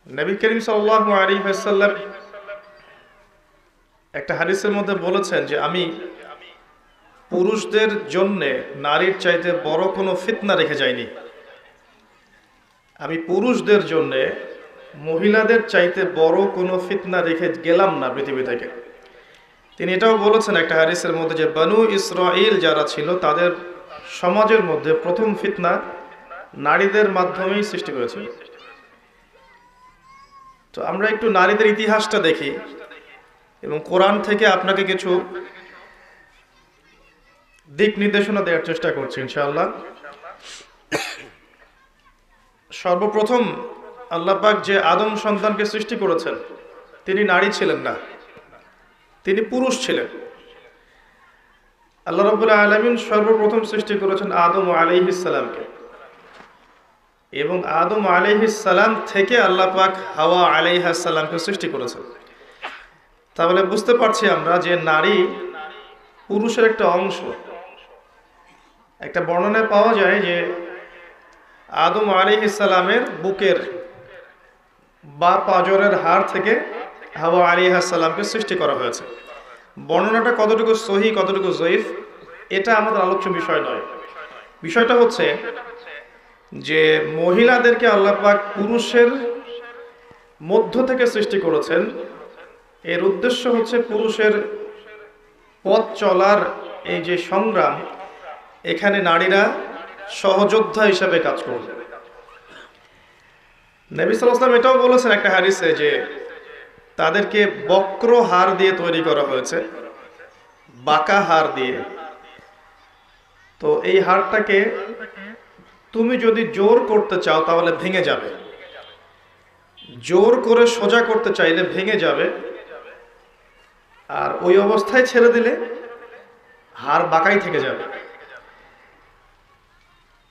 নবী করিম সাল্লাল্লাহু আলাইহি ওয়াসাল্লাম একটা হাদিসের মধ্যে বলেছেন যে আমি পুরুষদের জন্য নারীর চাইতে বড় কোনো ফিতনা রেখে যাইনি। আমি পুরুষদের জন্য মহিলাদের চাইতে বড় কোনো ফিতনা রেখে গেলাম না পৃথিবী থেকে। তিনি এটাও বলেছেন একটা হাদিসের মধ্যে যে বনু ইসরাইল যারা ছিল তাদের সমাজের মধ্যে প্রথম ফিতনা নারীদের মাধ্যমেই সৃষ্টি হয়েছিল। তো আমরা একটু নারীদের ইতিহাসটা দেখি এবং কোরআন থেকে আপনাকে কিছু দিক নির্দেশনা দেওয়ার চেষ্টা করছি ইনশাআল্লাহ। সর্বপ্রথম আল্লাহ পাক যে আদম সন্তানকে সৃষ্টি করেছেন তিনি নারী ছিলেন না, তিনি পুরুষ ছিলেন। আল্লাহ রাব্বুল আলামিন সর্বপ্রথম সৃষ্টি করেছেন আদম আলাইহিস সালামকে, এবং আদম আলাইহিস সালাম থেকে আল্লাহ পাক হাওয়া আলাইহিস সালামকে সৃষ্টি করেছেন। তাহলে বুঝতে পারছি আমরা যে নারী পুরুষের একটা অংশ। একটা বর্ণনায় পাওয়া যায় যে আদম আলাইহিস সালামের বুকের বা পাঁজরের হাড় থেকে হাওয়া আলাইহিস সালামকে সৃষ্টি করা হয়েছে। বর্ণনাটা কতটুকু সহিহ কতটুকু জয়ীফ এটা আমাদের আলোচ্য বিষয় নয়। বিষয়টা হচ্ছে যে মহিলাদেরকে আল্লাহ পাক পুরুষের মধ্য থেকে সৃষ্টি করেছেন। এর উদ্দেশ্য হচ্ছে পুরুষের পথ চলার এই যে সংগ্রাম, এখানে নারীরা সহযোদ্ধা হিসাবে কাজ করবে। নবী সাল্লাল্লাহু আলাইহি ওয়াসাল্লাম এটাও বলেছেন একটা হাদিসে যে তাদেরকে বক্র হাড় দিয়ে তৈরি করা হয়েছে, বাঁকা হাড় দিয়ে। তো এই হাড়টাকে তুমি যদি জোর করতে চাও তাহলে ভেঙে যাবে, জোর করে সোজা করতে চাইলে ভেঙে যাবে, আর ওই অবস্থায় ছেড়ে দিলে হাড় বাঁকাই থেকে যাবে।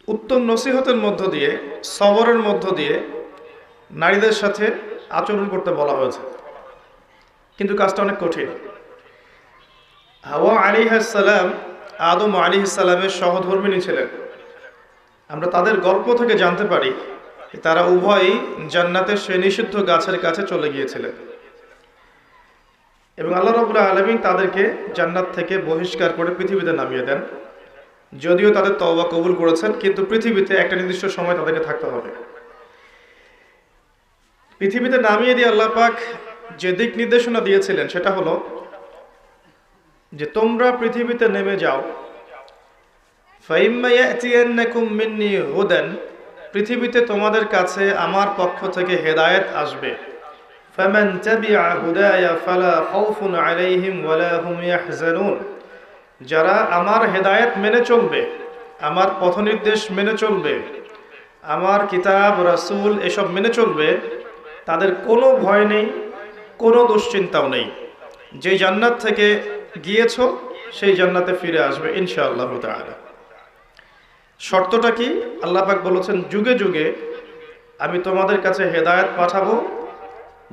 উত্তম নসিহতের মধ্য দিয়ে, সবরের মধ্য দিয়ে নারীদের সাথে আচরণ করতে বলা হয়েছে, কিন্তু কাজটা অনেক কঠিন। হাওয়া আলাইহিস সালাম আদম আলাইহিস সালামের সহধর্মিণী ছিলেন। আমরা তাদের গল্প থেকে জানতে পারি তারা উভয়ই জান্নাতের সেই নিষিদ্ধ গাছের কাছে চলে গিয়েছিলেন, এবং আল্লাহ রাব্বুল আলামিন তাদেরকে জান্নাত থেকে বহিষ্কার করে পৃথিবীতে নামিয়ে দেন। যদিও তাদের তওবা কবুল করেছেন, কিন্তু পৃথিবীতে একটা নির্দিষ্ট সময় তাদেরকে থাকতে হবে। পৃথিবীতে নামিয়ে দিয়ে আল্লাহ পাক যে দিক নির্দেশনা দিয়েছিলেন সেটা হলো যে তোমরা পৃথিবীতে নেমে যাও, ফাইম্মা ইয়াতিয়ান্নাকুম মিন্নি হুদান, পৃথিবীতে তোমাদের কাছে আমার পক্ষ থেকে হেদায়েত আসবে। ফামান তাবিআ হুদায়া ফালা খাউফুন আলাইহিম ওয়ালা হুম ইয়াহজানুন, যারা আমার হেদায়েত মেনে চলবে, আমার পথনির্দেশ মেনে চলবে, আমার কিতাব রাসূল এসব মেনে চলবে, তাদের কোনো ভয় নেই, কোনো দুশ্চিন্তাও নেই। যে জান্নাত থেকে গিয়েছো সেই জান্নাতে ফিরে আসবে ইনশাআল্লাহ তাআলা। শর্তটা কি? আল্লাহ পাক বলেছেন যুগে যুগে আমি তোমাদের কাছে হেদায়েত পাঠাবো,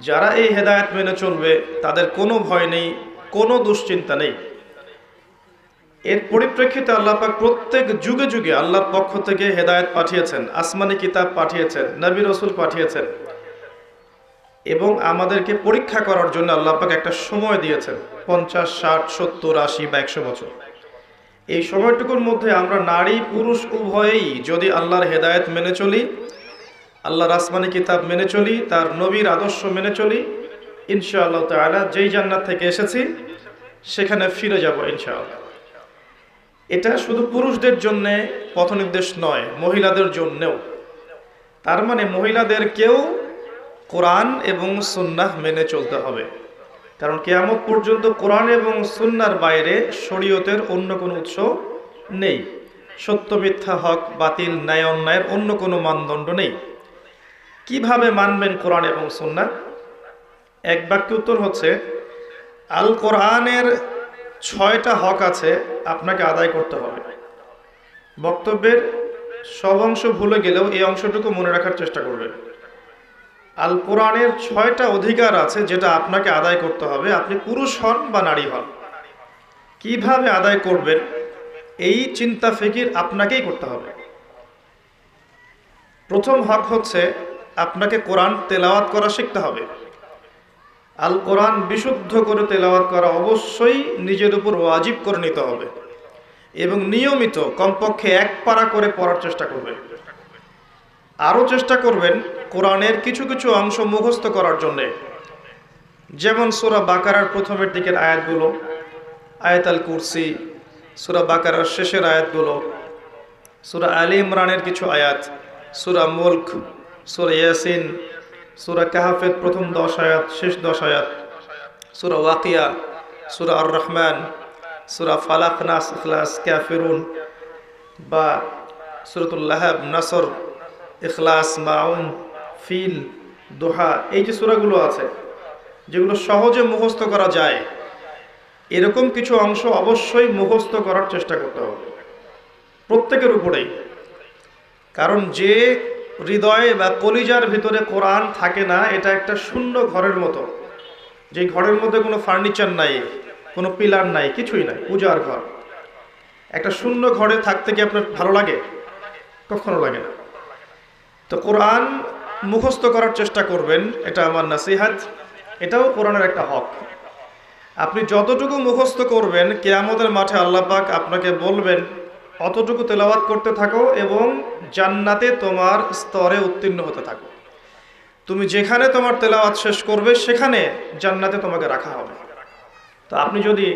যারা এই হেদায়েত মেনে চলবে তাদের কোনো ভয় নেই, কোনো দুশ্চিন্তা নেই। এর পরিপ্রেক্ষিতে আল্লাহ পাক প্রত্যেক যুগে যুগে আল্লাহর পক্ষ থেকে হেদায়েত পাঠিয়েছেন, আসমানি কিতাব পাঠিয়েছেন, নবী রাসূল পাঠিয়েছেন, এবং আমাদেরকে পরীক্ষা করার জন্য আল্লাহ পাক একটা সময় দিয়েছেন 50, 60, 70, 80 বা 100 বছর। এই সময়টুকুর মধ্যে আমরা নারী পুরুষ উভয়েই যদি আল্লাহর হেদায়েত মেনে চলি, আল্লাহর আসমানি কিতাব মেনে চলি, তার নবীর আদর্শ মেনে চলি, ইনশাআল্লাহ তাআলা যেই জান্নাত থেকে এসেছি সেখানে ফিরে যাব ইনশাআল্লাহ। এটা শুধু পুরুষদের জন্য পথনির্দেশ নয়, মহিলাদের জন্যও। তার মানে মহিলাদেরকেও কোরআন এবং সুন্নাহ মেনে চলতে হবে, কারণ কিয়ামত পর্যন্ত কোরআন এবং সুন্নাহর বাইরে শরীয়তের অন্য কোনো উৎস নেই। সত্য মিথ্যা, হক বাতিল, ন্যায় অন্যায়ের অন্য কোনো মানদণ্ড নেই। কিভাবে মানবেন কোরআন এবং সুন্নাহ? এক বাক্যে উত্তর হচ্ছে আল কোরআনের 6টা হক আছে, আপনাকে আদায় করতে হবে। বক্তব্যের সব অংশ ভুলে গেলেও এই অংশটুকু মনে রাখার চেষ্টা করবেন। আল কোরআনের 6টা অধিকার আছে যেটা আপনাকে আদায় করতে হবে, আপনি পুরুষ হন বা নারী হন। কিভাবে আদায় করবেন এই চিন্তা ফিকির আপনাকেই করতে হবে। প্রথম হক হচ্ছে আপনাকে কোরআন তেলাওয়াত করা শিখতে হবে। আল কোরআন বিশুদ্ধ করে তেলাওয়াত করা অবশ্যই নিজের উপর ওয়াজিব করে নিতে হবে এবং নিয়মিত কমপক্ষে এক পারা করে পড়ার চেষ্টা করবেন। আরও চেষ্টা করবেন কোরআনের কিছু কিছু অংশ মুখস্থ করার জন্যে, যেমন সূরা বাকারার প্রথমের দিকের আয়াতগুলো, আয়াতুল কুরসি, সূরা বাকারার শেষের আয়াতগুলো, সূরা আলে ইমরানের কিছু আয়াত, সূরা মুলক, সূরা ইয়াসিন, সূরা কাহফের প্রথম 10 আয়াত, শেষ 10 আয়াত, সূরা ওয়াকিয়া, সূরা আর রহমান, সূরা ফালাক, নাস, ইখলাস, কাফিরুন বা সূরাতুল লাহাব, নাসর, ইখলাস, মাউন, ফিল, দোহা, এই যে সূরাগুলো আছে যেগুলো সহজে মুখস্থ করা যায়, এরকম কিছু অংশ অবশ্যই মুখস্থ করার চেষ্টা করতে হবে প্রত্যেকের উপরেই। কারণ যে হৃদয়ে বা কলিজার ভিতরে কোরআন থাকে না, এটা একটা শূন্য ঘরের মতো, যে ঘরের মধ্যে কোনো ফার্নিচার নাই, কোনো পিলার নাই, কিছুই নাই, উজাড় ঘর। একটা শূন্য ঘরে থাকতে কি আপনার ভালো লাগে? কখনো লাগে না। তো কোরআন মুখস্থ করার চেষ্টা করবেন, এটা আমার নসিহত। এটাও কোরআনের একটা হক। আপনি যতটুকু মুখস্থ করবেন, কিয়ামতের মাঠে আল্লাহ পাক আপনাকে বলবেন অতটুকু তেলাওয়াত করতে থাকো এবং জান্নাতে তোমার স্তরে উত্তীর্ণ হতে থাকো। তুমি যেখানে তোমার তেলাওয়াত শেষ করবে সেখানে জান্নাতে তোমাকে রাখা হবে। তো আপনি যদি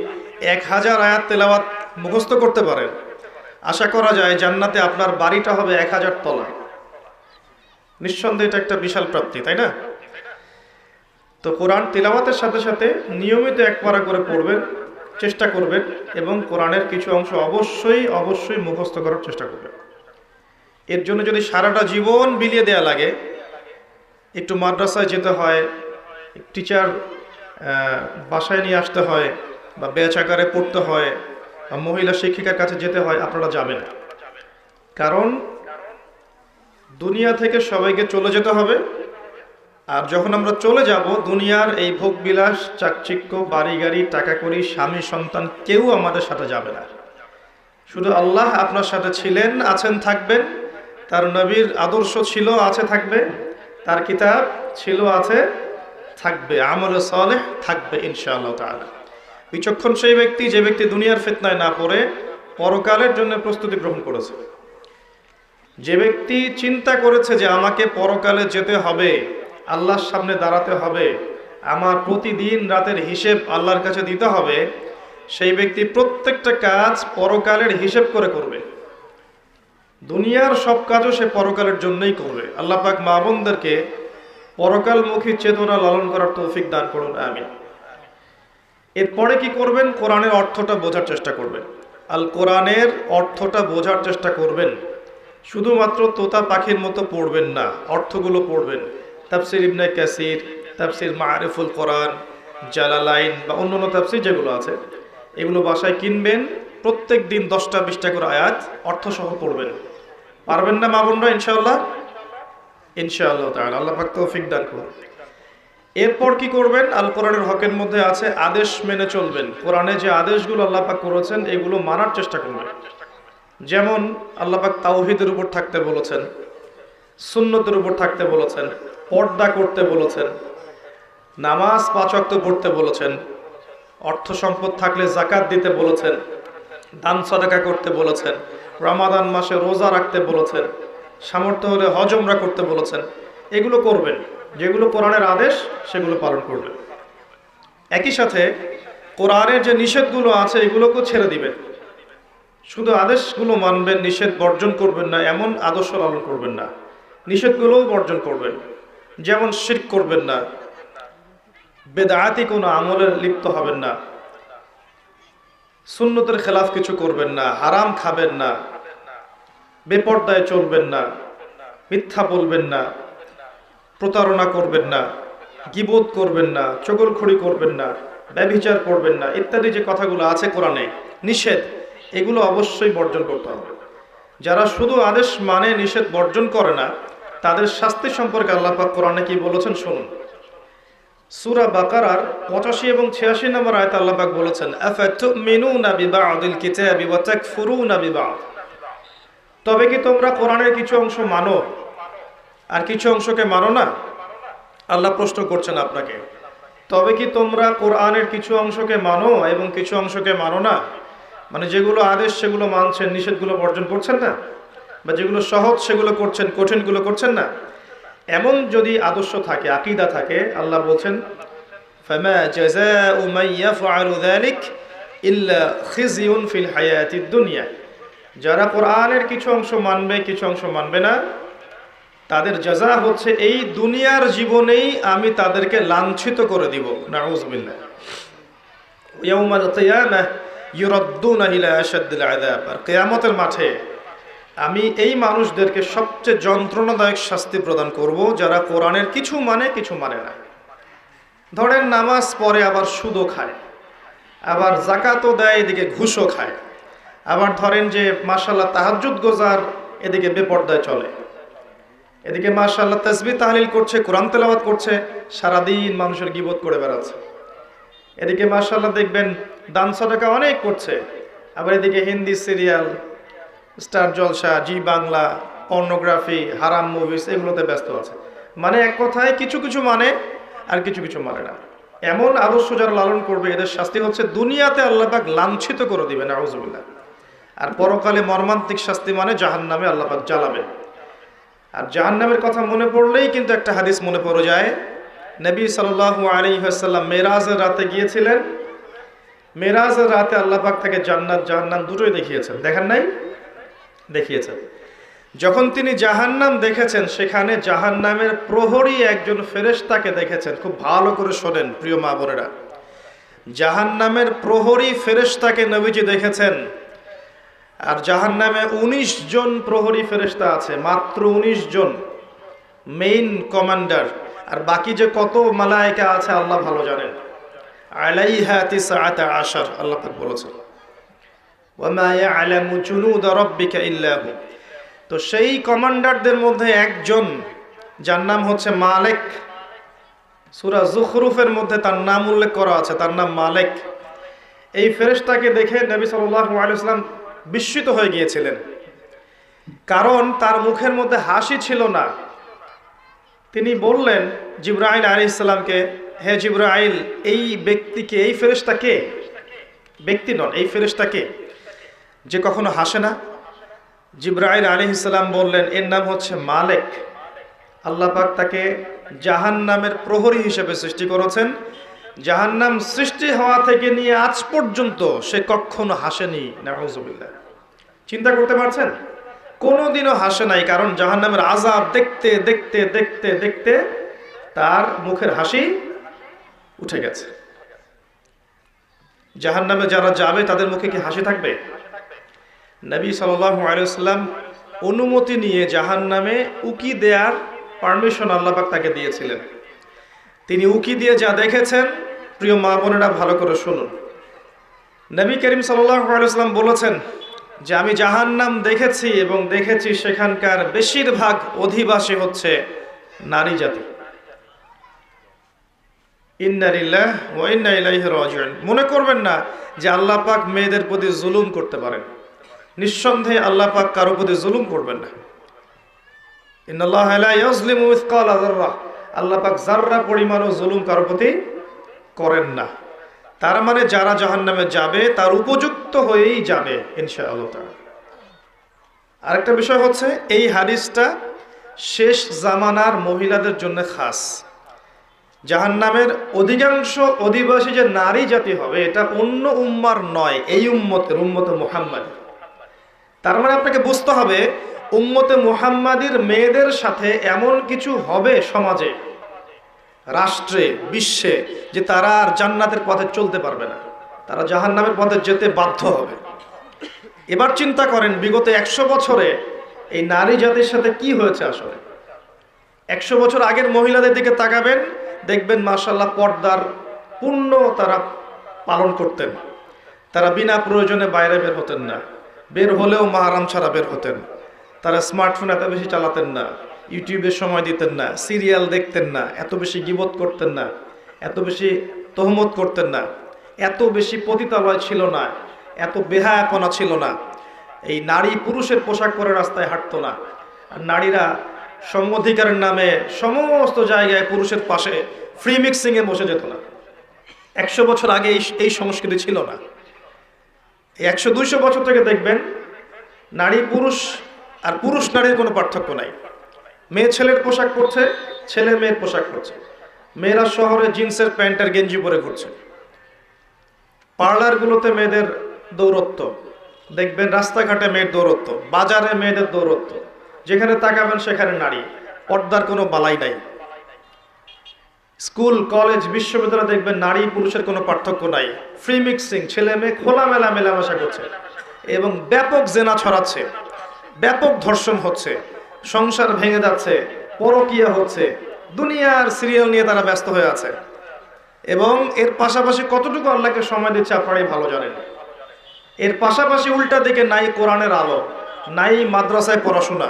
1000 আয়াত তেলাওয়াত মুখস্থ করতে পারেন, আশা করা যায় জান্নাতে আপনার বাড়িটা হবে 1000 তলা। নিঃসন্দেহে এটা একটা বিশাল প্রাপ্তি, তাই না? তো কোরআন তিলাওয়াতের সাথে সাথে নিয়মিত এক পারা করে পড়বেন, চেষ্টা করবেন এবং কোরআনের কিছু অংশ অবশ্যই অবশ্যই মুখস্থ করার চেষ্টা করবেন। এর জন্য যদি সারাটা জীবন বিলিয়ে দেয়া লাগে, একটু মাদ্রাসায় যেতে হয়, টিচার বাসায় নিয়ে আসতে হয়, বা ব্যাচ আকারে পড়তে হয়, বা মহিলা শিক্ষিকার কাছে যেতে হয়, আপনারা যাবেন। কারণ দুনিয়া থেকে সবাইকে চলে যেতে হবে, আর যখন আমরা চলে যাব দুনিয়ার এই ভোগ বিলাস, চাকচিক্য, বাড়ি গাড়ি, টাকা কড়ি, স্বামী সন্তান কেউ আমাদের সাথে যাবে না। শুধু আল্লাহ আপনার সাথে ছিলেন, আছেন, থাকবেন। তার নবীর আদর্শ ছিল, আছে, থাকবে। তার কিতাব ছিল, আছে, থাকবে। আমলে সালেহ থাকবে ইনশাআল্লাহ তাআলা। বিচক্ষণ সেই ব্যক্তি যে ব্যক্তি দুনিয়ার ফিতনায় না পড়ে পরকালের জন্য প্রস্তুতি গ্রহণ করেছে। যে ব্যক্তি চিন্তা করেছে যে আমাকে পরকালে যেতে হবে, আল্লাহর সামনে দাঁড়াতে হবে, আমার প্রতিদিন রাতের হিসেব আল্লাহর কাছে দিতে হবে, সেই ব্যক্তি প্রত্যেকটা কাজ পরকালের হিসেব করে করবে। দুনিয়ার সব কাজও সে পরকালের জন্যই করবে। আল্লাহ পাক মা বোনদেরকে পরকালমুখী চেতনা লালন করার তৌফিক দান করুন, আমিন। এরপরে কি করবেন? কোরআনের অর্থটা বোঝার চেষ্টা করবেন। আল কোরআনের অর্থটা বোঝার চেষ্টা করবেন। শুধুমাত্র তোতা পাখির মতো পড়বেন না, অর্থগুলো পড়বেন। তাফসির ইবনে কাসির, তাফসির মারিফুল কোরআন, জালালাইন বা অন্যান্য তাফসির যেগুলো আছে, এগুলো বাসায় কিনবেন। প্রত্যেক দিন 10টা 20টা করে আয়াত অর্থসহ পড়বেন। পারবেন না মা বোনরা? ইনশাআল্লাহ, ইনশাআল্লাহ তাআলা আল্লাহ পাক তৌফিক দান করুন। এরপর কি করবেন? আল কোরআনের হকের মধ্যে আছে আদেশ মেনে চলবেন। কোরআনে যে আদেশগুলো আল্লাহ পাক করেছেন এগুলো মানার চেষ্টা করবেন। যেমন আল্লাহ পাক তাওহীদের উপর থাকতে বলেছেন, সুন্নতের উপর থাকতে বলেছেন, পর্দা করতে বলেছেন, নামাজ 5 ওয়াক্ত পড়তে বলেছেন, অর্থ সম্পদ থাকলে যাকাত দিতে বলেছেন, দান সাদাকা করতে বলেছেন, রমাদান মাসে রোজা রাখতে বলেছেন, সামর্থ্য হলে হজ উমরা করতে বলেছেন। এগুলো করবেন, যেগুলো কোরআনের আদেশ সেগুলো পালন করবেন। একই সাথে কোরআনের যে নিষেধগুলো আছে এগুলোকেও ছেড়ে দিবেন। শুধু আদেশগুলো মানবেন, নিষেধ বর্জন করবেন না, এমন আদর্শ লালন করবেন না। নিষেধগুলোও বর্জন করবেন। যেমন শিরক করবেন না, বেদাতি কোনো আমলে লিপ্ত হবেন না, সুন্নতের খেলাফ কিছু করবেন না, হারাম খাবেন না, বেপরদায় চলবেন না, মিথ্যা বলবেন না, প্রতারণা করবেন না, গীবত করবেন না, চগলখড়ি করবেন না, ব্যভিচার করবেন না, ইত্যাদি যে কথাগুলো আছে কোরআনে নিষেধ, এগুলো অবশ্যই বর্জন করতে হবে। যারা শুধু আদেশ মানে নিষেধ বর্জন করে না, তাদের শাস্তি সম্পর্কে আল্লাহ পাক কোরআনে কি বলেছেন শুনুন। সূরা বাকারার 85 এবং 86 নম্বর আয়াতে আল্লাহ পাক বলেছেন, আফাতুমিনুনা বিবা'দিল কিতাবি ওয়া তাকফুরুনা বিবা'দ। তবে কি তোমরা কোরআনের কিছু অংশ মানো আর কিছু অংশকে মানো না। আল্লাহ প্রশ্ন করছেন আপনাকে, তবে কি তোমরা কোরআনের কিছু অংশকে মানো এবং কিছু অংশকে মানো না? মানে যেগুলো আদেশ সেগুলো মানছেন, নিষেধগুলো বর্জন করছেন না, বা যেগুলো সহজ সেগুলো করছেন, কঠিনগুলো করছেন না। এমন যদি আদর্শ থাকে, আকীদা থাকে, আল্লাহ বলছেন ফামা জাযাউ মান ইয়াফআলু যালিক ইল্লা খিজিউন ফিল হায়াতিদ দুনিয়া। যারা কোরআনের কিছু অংশ মানবে, কিছু অংশ মানবে না, তাদের জাযা হচ্ছে এই দুনিয়ার জীবনেই আমি তাদেরকে লাঞ্ছিত করে দিব। নাউযুবিল্লাহ। ইয়াউমাল কিয়ামাহ ইউরাদ্দুনা ইলা আশাদ্দিল আযাব। আর কিয়ামতের মাঠে আমি এই মানুষদেরকে সবচেয়ে যন্ত্রণাদায়ক শাস্তি প্রদান করব, যারা কোরআনের কিছু মানে, কিছু মানে না। ধরেন নামাজ পড়ে আবার সুদও খায়, আবার যাকাতও দেয়, এদিকে ঘুষও খায়। আবার ধরেন যে মাশাআল্লাহ তাহাজ্জুদ গোজার, এদিকে বেপরদায় চলে, এদিকে মাশাআল্লাহ তাসবিহ তাহলিল করছে, কোরআন তেলাওয়াত করছে, সারাদিন মানুষের গীবত করে বেড়াচ্ছে। এদিকে মাশাআল্লাহ দেখবেন দান সাদাকা অনেক করছে, আবার এদিকে হিন্দি সিরিয়াল, স্টার জলসা, জি বাংলা, পর্নোগ্রাফি, হারাম মুভিস, এগুলোতে ব্যস্ত আছে। মানে এক কথায় কিছু কিছু মানে আর কিছু কিছু মানে না। এমন আদর্শ যারা লালন করবে, এদের শাস্তি হচ্ছে দুনিয়াতে আল্লাহ পাক লাঞ্ছিত করে দিবেন, নাউযুবিল্লাহ। আর পরকালে মর্মান্তিক শাস্তি মানে জাহান্নামে আল্লাহ পাক জ্বালাবেন। আর জাহান্নামের কথা মনে পড়লেই কিন্তু একটা হাদিস মনে পড়ে যায়। নবী সাল্লাল্লাহু আলাইহি ওয়াসাল্লাম মেরাজের রাতে গিয়েছিলেন। মেরাজের রাতে আল্লাহ পাক তাকে জান্নাত জাহান্নাম দুটোই দেখিয়েছেন, দেখেন নাই? দেখিয়েছেন। যখন তিনি জাহান্নাম দেখেছেন, সেখানে জাহান্নামের প্রহরী একজন ফেরেশতাকে দেখেছেন। খুব ভালো করে শোনেন প্রিয় মা বোনেরা, জাহান্নামের প্রহরী ফেরেশতাকে নবীজি দেখেছেন। আর জাহান্নামে 19 জন প্রহরী ফেরেশতা আছে, মাত্র 19 জন মেইন কমান্ডার। আর বাকি যে কত মালায়েকা আছে আল্লাহ ভালো জানেন। আলাইহা 19 আল্লাহ পাক বলেছেন, ওয়ামা ইয়ালামু জুনুদা রাব্বিকা ইল্লা হু। তো সেই কমান্ডারদের মধ্যে একজন, যার নাম হচ্ছে মালেক। সূরা যুখরুফের মধ্যে তার নাম উল্লেখ করা আছে, তার নাম মালেক। এই ফেরেশতাকে দেখে নবী সাল্লাল্লাহু আলাইহি ওয়াসাল্লাম বিস্মিত হয়ে গিয়েছিলেন, কারণ তার মুখের মধ্যে হাসি ছিল না। তিনি বললেন জিবরাইল আলাইহিস সালামকে, হে জিবরাইল, এই ব্যক্তিকে, এই ফেরেশতাকে, ব্যক্তি নন, এই ফেরেশতাকে যে কখনো হাসে না। জিবরাইল আলাইহিস সালাম বললেন, এর নাম হচ্ছে মালেক। আল্লাহ পাক তাকে জাহান্নামের প্রহরী হিসেবে সৃষ্টি করেছেন। জাহান্নাম সৃষ্টি হওয়া থেকে নিয়ে আজ পর্যন্ত সে কখনো হাসেনি, নাউযুবিল্লাহ। চিন্তা করতে পারছেন? কোনোদিনও হাসে নাই, কারণ জাহান্নামের আযাব দেখতে দেখতে দেখতে দেখতে তার মুখের হাসি উঠে গেছে। জাহান্নামে যারা যাবে তাদের মুখে কি হাসি থাকবে? নবী সাল্লাল্লাহু আলাইহি ওয়াসাল্লাম অনুমতি নিয়ে জাহান্নামে উকি দেওয়ার পারমিশন আল্লাহ পাক তাকে দিয়েছিলেন। তিনি উকি দিয়ে যা দেখেছেন, প্রিয় মা বোনেরা ভালো করে শুনুন। নবী করিম সাল্লাল্লাহু আলাইহি ওয়াসাল্লাম বলেছেন যে আমি জাহান্নাম দেখেছি এবং দেখেছি সেখানকার বেশিরভাগ অধিবাসী হচ্ছে নারী জাতি। ইন্না লিল্লাহি ওয়া ইন্না ইলাইহি রাজিউন। মনে করবেন না যে আল্লাহ পাক মেয়েদের প্রতি জুলুম করতে পারেন। নিঃসন্দেহে আল্লাহ পাক কারো প্রতি জুলুম করবেন না। ইন্নাল্লাহা লা ইয়াজলিমু মিসকালা যাররা। আল্লাহ পাক যাররা পরিমাণও জুলুম কারো প্রতি করেন না। তার মানে যারা জাহান্নামে যাবে তার উপযুক্ত হয়েই যাবে ইনশাআল্লাহ তাআলা। আরেকটা বিষয় হচ্ছে, এই হাদিসটা শেষ জামানার মহিলাদের জন্য খাস। জাহান্নামের অধিকাংশ অধিবাসী যে নারী জাতি হবে, এটা অন্য উম্মার নয়, এই উম্মতের, উম্মতে মুহাম্মাদী। তার মানে আপনাকে বুঝতে হবে, উম্মতে মুহাম্মাদীর মেয়েদের সাথে এমন কিছু হবে সমাজে, রাষ্ট্রে, বিশ্বে, যে তারা আর জান্নাতের পথে চলতে পারবে না, তারা জাহান্নামের পথে যেতে বাধ্য হবে। এবার চিন্তা করেন, বিগত 100 বছরে এই নারী জাতির সাথে কি হয়েছে আসলে। 100 বছর আগের মহিলাদের দিকে তাকাবেন, দেখবেন মাশাআল্লাহ পর্দার পূর্ণ তারা পালন করতেন। তারা বিনা প্রয়োজনে বাইরে বের হতেন না, বের হলেও মাহরাম ছাড়া বের হতেন। তারা স্মার্টফোন এত বেশি চালাতেন না, ইউটিউবে সময় দিতেন না, সিরিয়াল দেখতেন না, এত বেশি গীবত করতেন না, এত বেশি তহমত করতেন না, এত বেশি পতিতালয় ছিল না, এত বেহায়াপনা ছিল না। এই নারী পুরুষের পোশাক পরে রাস্তায় হাঁটতো না। আর নারীরা সম অধিকারের নামে সমস্ত জায়গায় পুরুষের পাশে ফ্রি মিক্সিংয়ে বসে যেত না। 100 বছর আগে এই সংস্কৃতি ছিল না। 100-200 বছর থেকে দেখবেন নারী পুরুষ আর পুরুষ নারীর কোনো পার্থক্য নাই। মেয়ে ছেলের পোশাক পরছে, ছেলে মেয়ের পোশাক পরছে। মেয়েরা শহরে জিন্সের প্যান্ট আর গেঞ্জি পরে ঘুরছে। পার্লারগুলোতে মেয়েদের দৌরত্ব দেখবেন, রাস্তাঘাটে মেয়ের দৌরত্ব, বাজারে মেয়েদের দৌরত্ব, যেখানে তাকাবেন সেখানে নারী, পর্দার কোনো বালাই নাই। স্কুল কলেজ বিশ্ববিদ্যালয়ে দেখবেন নারী পুরুষের কোনো পার্থক্য নাই। ফ্রি মিক্সিং, ছেলে মেয়ে খোলামেলা মেলামেশা করছে এবং ব্যাপক জেনা ছড়াচ্ছে, ব্যাপক ধর্ষণ হচ্ছে, সংসার ভেঙে যাচ্ছে, পরকীয়া হচ্ছে, দুনিয়ার সিরিয়াল নিয়ে তারা ব্যস্ত হয়ে আছে। এবং এর পাশাপাশি কতটুকু আল্লাহকে সময় দিচ্ছে আপনারাই ভালো জানেন। এর পাশাপাশি উল্টা দিকে নাই কোরআনের আলো, নাই মাদ্রাসায় পড়াশোনা,